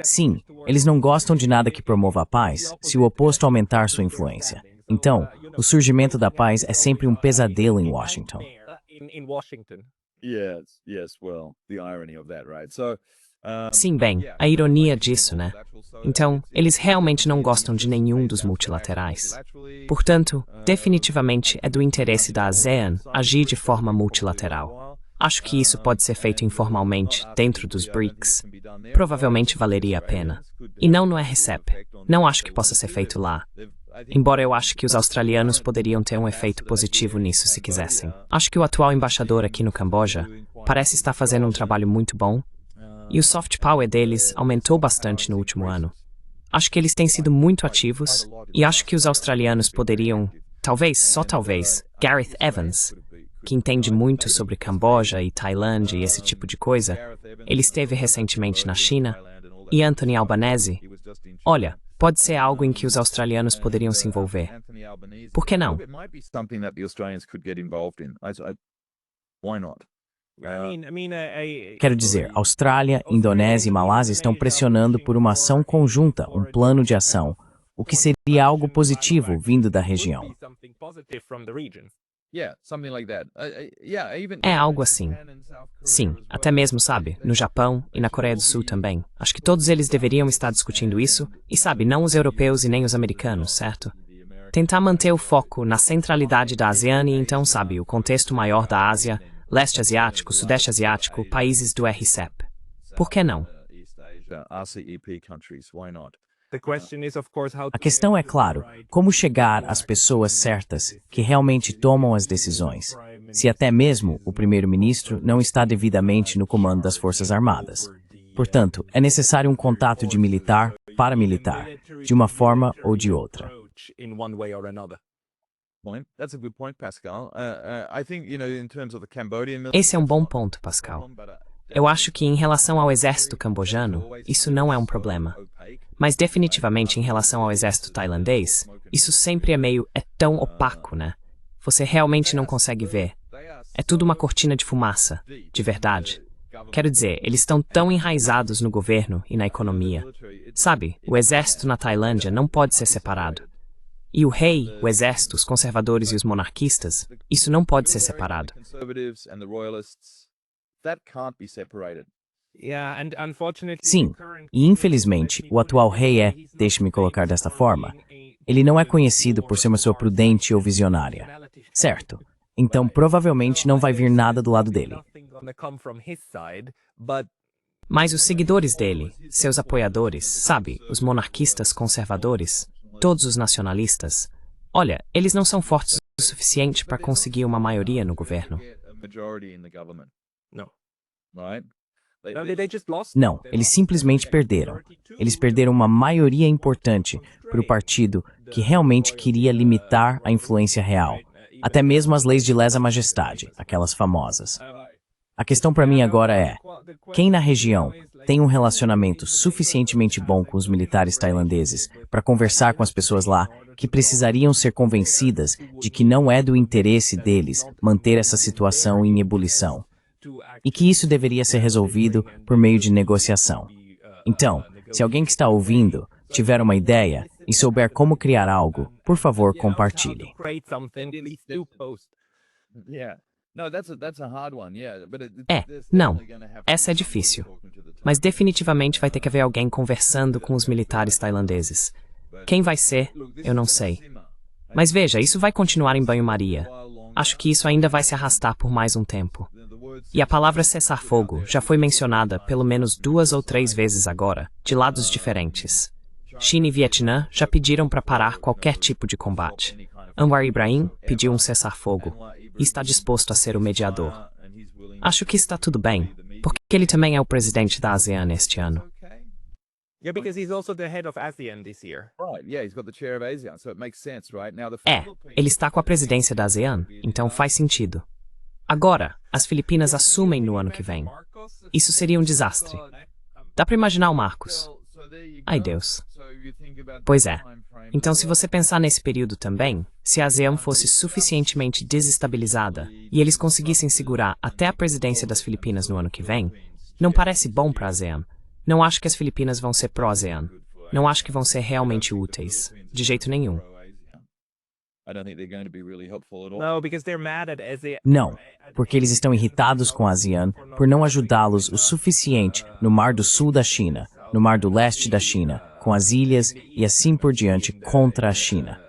Sim, eles não gostam de nada que promova a paz, se o oposto aumentar sua influência. Então, o surgimento da paz é sempre um pesadelo em Washington. Sim, bem, a ironia disso, né? Então, eles realmente não gostam de nenhum dos multilaterais. Portanto, definitivamente é do interesse da ASEAN agir de forma multilateral. Acho que isso pode ser feito informalmente, dentro dos BRICS. Provavelmente valeria a pena. E não no RCEP. Não acho que possa ser feito lá. Embora eu ache que os australianos poderiam ter um efeito positivo nisso se quisessem. Acho que o atual embaixador aqui no Camboja parece estar fazendo um trabalho muito bom. E o soft power deles aumentou bastante no último ano. Acho que eles têm sido muito ativos. E acho que os australianos poderiam, talvez, só talvez, Gareth Evans, que entende muito sobre Camboja e Tailândia e esse tipo de coisa, ele esteve recentemente na China, e Anthony Albanese, olha, pode ser algo em que os australianos poderiam se envolver. Por que não? Quero dizer, Austrália, Indonésia e Malásia estão pressionando por uma ação conjunta, um plano de ação, o que seria algo positivo vindo da região. Yeah, something like that. Yeah, even É algo assim. Sim, até mesmo, sabe, no Japão e na Coreia do Sul também. Acho que todos eles deveriam estar discutindo isso, e sabe, não os europeus e nem os americanos, certo? Tentar manter o foco na centralidade da ASEAN e então, sabe, o contexto maior da Ásia, leste asiático, sudeste asiático, países do RCEP. Por que não? East Asia, RCEP countries. Why not? The question is, of course, how A questão é, claro, como chegar às pessoas certas que realmente tomam as decisões, se até mesmo o primeiro-ministro não está devidamente no comando das Forças Armadas. Portanto, é necessário um contato de militar para militar, de uma forma ou de outra. in one way or another. Point. That's a good point, Pascal. I think, in terms of the Cambodian Esse é um bom ponto, Pascal. Eu acho que em relação ao exército cambojano, isso não é um problema. Mas definitivamente em relação ao exército tailandês, isso sempre é tão opaco, né? Você realmente não consegue ver. É tudo uma cortina de fumaça, de verdade. Quero dizer, eles estão tão enraizados no governo e na economia. Sabe, o exército na Tailândia não pode ser separado. E o rei, o exército, os conservadores e os monarquistas, isso não pode ser separado. Conservatives and the royalists, that can't be separated. Yeah, and unfortunately, Sim, e infelizmente, o atual rei deixe-me colocar desta forma, ele não é conhecido por ser uma pessoa prudente ou visionária, certo? Então, provavelmente não vai vir nada do lado dele. Mas os seguidores dele, seus apoiadores, sabe, os monarquistas conservadores, todos os nacionalistas, olha, eles não são fortes o suficiente para conseguir uma maioria no governo. No. Right? No, they just lost. Não, eles simplesmente perderam. Eles perderam uma maioria importante para o partido que realmente queria limitar a influência real, até mesmo as leis de lesa majestade, aquelas famosas. A questão para mim agora é, quem na região tem um relacionamento suficientemente bom com os militares tailandeses para conversar com as pessoas lá que precisariam ser convencidas de que não é do interesse deles manter essa situação em ebulição e que isso deveria ser resolvido por meio de negociação. Então, se alguém que está ouvindo tiver uma ideia e souber como criar algo, por favor, compartilhe. Não, essa é difícil. Mas definitivamente vai ter que haver alguém conversando com os militares tailandeses. Quem vai ser, eu não sei. Mas veja, isso vai continuar em banho-maria. Acho que isso ainda vai se arrastar por mais um tempo. E a palavra cessar-fogo já foi mencionada pelo menos 2 ou 3 vezes agora, de lados diferentes. China e Vietnã já pediram para parar qualquer tipo de combate. Anwar Ibrahim pediu um cessar-fogo e está disposto a ser o mediador. Acho que está tudo bem, porque ele também é o presidente da ASEAN este ano. Yeah, because he's also the head of ASEAN this year. Right, yeah, he's got the chair of ASEAN, so it makes sense, right? Now Ele está com a presidência da ASEAN, então faz sentido. Agora, as Filipinas assumem no ano que vem. Isso seria um desastre. Dá para imaginar o Marcos? Ai, Deus. Pois é. Então, se você pensar nesse período também, se a ASEAN fosse suficientemente desestabilizada e eles conseguissem segurar até a presidência das Filipinas no ano que vem, não parece bom para a ASEAN. Não acho que as Filipinas vão ser pró-ASEAN. Não acho que vão ser realmente úteis. De jeito nenhum. Não, porque eles estão irritados com a ASEAN por não ajudá-los o suficiente no Mar do Sul da China, no Mar do Leste da China, com as ilhas e assim por diante contra a China.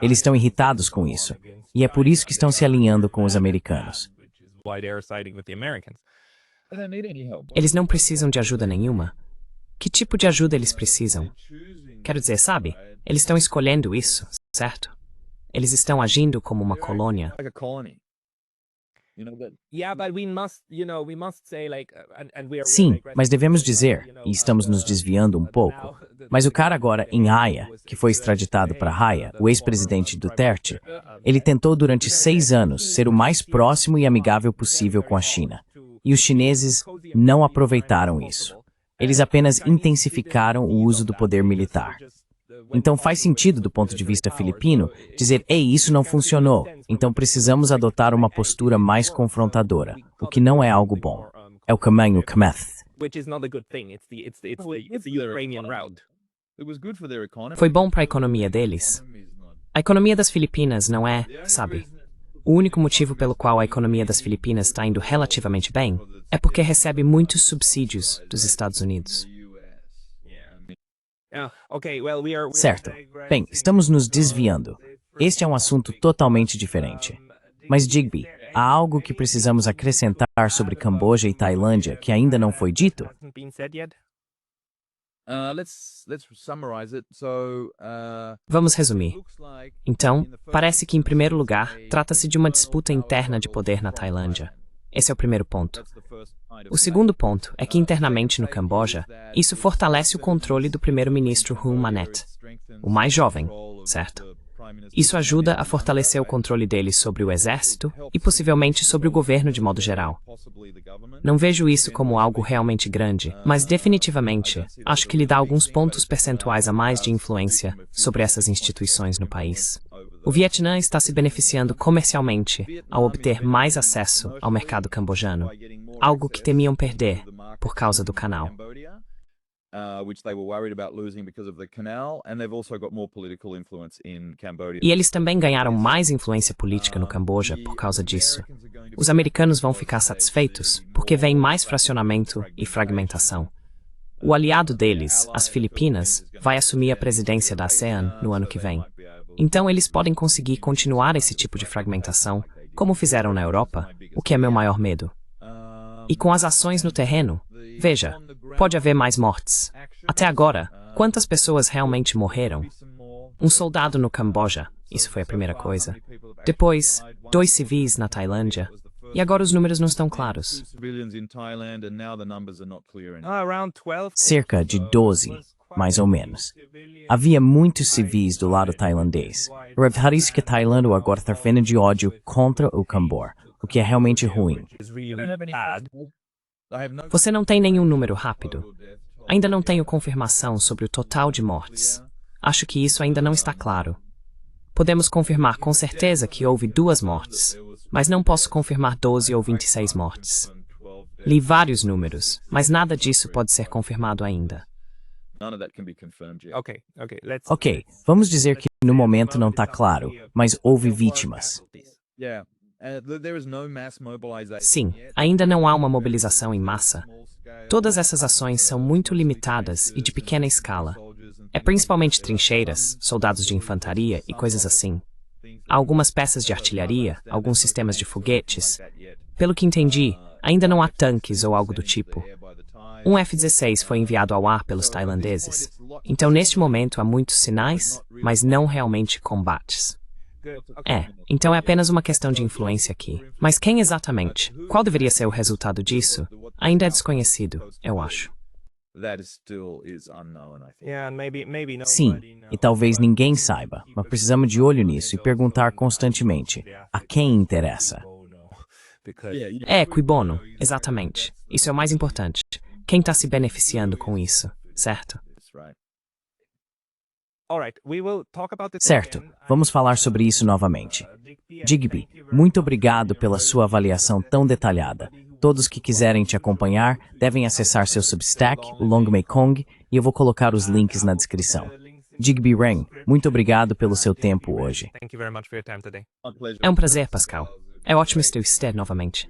Eles estão irritados com isso, e é por isso que estão se alinhando com os americanos. Eles não precisam de ajuda nenhuma. Que tipo de ajuda eles precisam? Quero dizer, sabe, eles estão escolhendo isso, certo? Eles estão agindo como uma colônia. Sim, mas devemos dizer, e estamos nos desviando um pouco, mas o cara agora em Haia, que foi extraditado para Haia, o ex-presidente Duterte, ele tentou durante 6 anos ser o mais próximo e amigável possível com a China. E os chineses não aproveitaram isso. Eles apenas intensificaram o uso do poder militar. Então faz sentido do ponto de vista filipino dizer, ei, isso não funcionou, então precisamos adotar uma postura mais confrontadora, o que não é algo bom. É o caminho Kmeth. Foi bom para a economia deles. A economia das Filipinas não é, sabe, O único motivo pelo qual a economia das Filipinas está indo relativamente bem é porque recebe muitos subsídios dos Estados Unidos. Certo. Bem, estamos nos desviando. Este é um assunto totalmente diferente. Mas, Digby, há algo que precisamos acrescentar sobre Camboja e Tailândia que ainda não foi dito? Let's summarize it. So, Vamos resumir. Então, parece que, em primeiro lugar, trata-se de uma disputa interna de poder na Tailândia. Esse é o primeiro ponto. O segundo ponto é que, internamente no Camboja, isso fortalece o controle do primeiro-ministro Hun Manet, o mais jovem, certo? Isso ajuda a fortalecer o controle dele sobre o exército e possivelmente sobre o governo de modo geral. Não vejo isso como algo realmente grande, mas definitivamente acho que lhe dá alguns pontos percentuais a mais de influência sobre essas instituições no país. O Vietnã está se beneficiando comercialmente ao obter mais acesso ao mercado cambojano, algo que temiam perder por causa do canal. Which they were worried about losing because of the canal, and they've also got more political influence in Cambodia. E eles também ganharam mais influência política no Camboja por causa disso. Os americanos vão ficar satisfeitos porque vem mais fracionamento e fragmentação. O aliado deles, as Filipinas, vai assumir a presidência da ASEAN no ano que vem. Então eles podem conseguir continuar esse tipo de fragmentação, como fizeram na Europa, o que é meu maior medo. E com as ações no terreno, veja, pode haver mais mortes. Até agora, quantas pessoas realmente morreram? Um soldado no Camboja, isso foi a primeira coisa. Depois, 2 civis na Tailândia. E agora os números não estão claros. Cerca de 12, mais ou menos. Havia muitos civis do lado tailandês. Parece que a Tailândia agora está vendo de ódio contra o Cambor, o que é realmente ruim. Você não tem nenhum número rápido. Ainda não tenho confirmação sobre o total de mortes. Acho que isso ainda não está claro. Podemos confirmar com certeza que houve 2 mortes, mas não posso confirmar 12 ou 26 mortes. Li vários números, mas nada disso pode ser confirmado ainda. Ok, vamos dizer que no momento não está claro, mas houve vítimas. Sim, ainda não há uma mobilização em massa. Todas essas ações são muito limitadas e de pequena escala. É principalmente trincheiras, soldados de infantaria e coisas assim. Há algumas peças de artilharia, alguns sistemas de foguetes. Pelo que entendi, ainda não há tanques ou algo do tipo. Um F-16 foi enviado ao ar pelos tailandeses. Então, neste momento, há muitos sinais, mas não realmente combates. Então é apenas uma questão de influência aqui. Mas quem exatamente? Qual deveria ser o resultado disso? Ainda é desconhecido, eu acho. Sim, e talvez ninguém saiba, mas precisamos de olho nisso e perguntar constantemente, a quem interessa? Cui bono, exatamente. Isso é o mais importante. Quem está se beneficiando com isso, certo? Certo, vamos falar sobre isso novamente. Digby, muito obrigado pela sua avaliação tão detalhada. Todos que quiserem te acompanhar devem acessar seu Substack, o Long Mekong, e eu vou colocar os links na descrição. Digby Ren, muito obrigado pelo seu tempo hoje. É um prazer, Pascal. É ótimo estar novamente.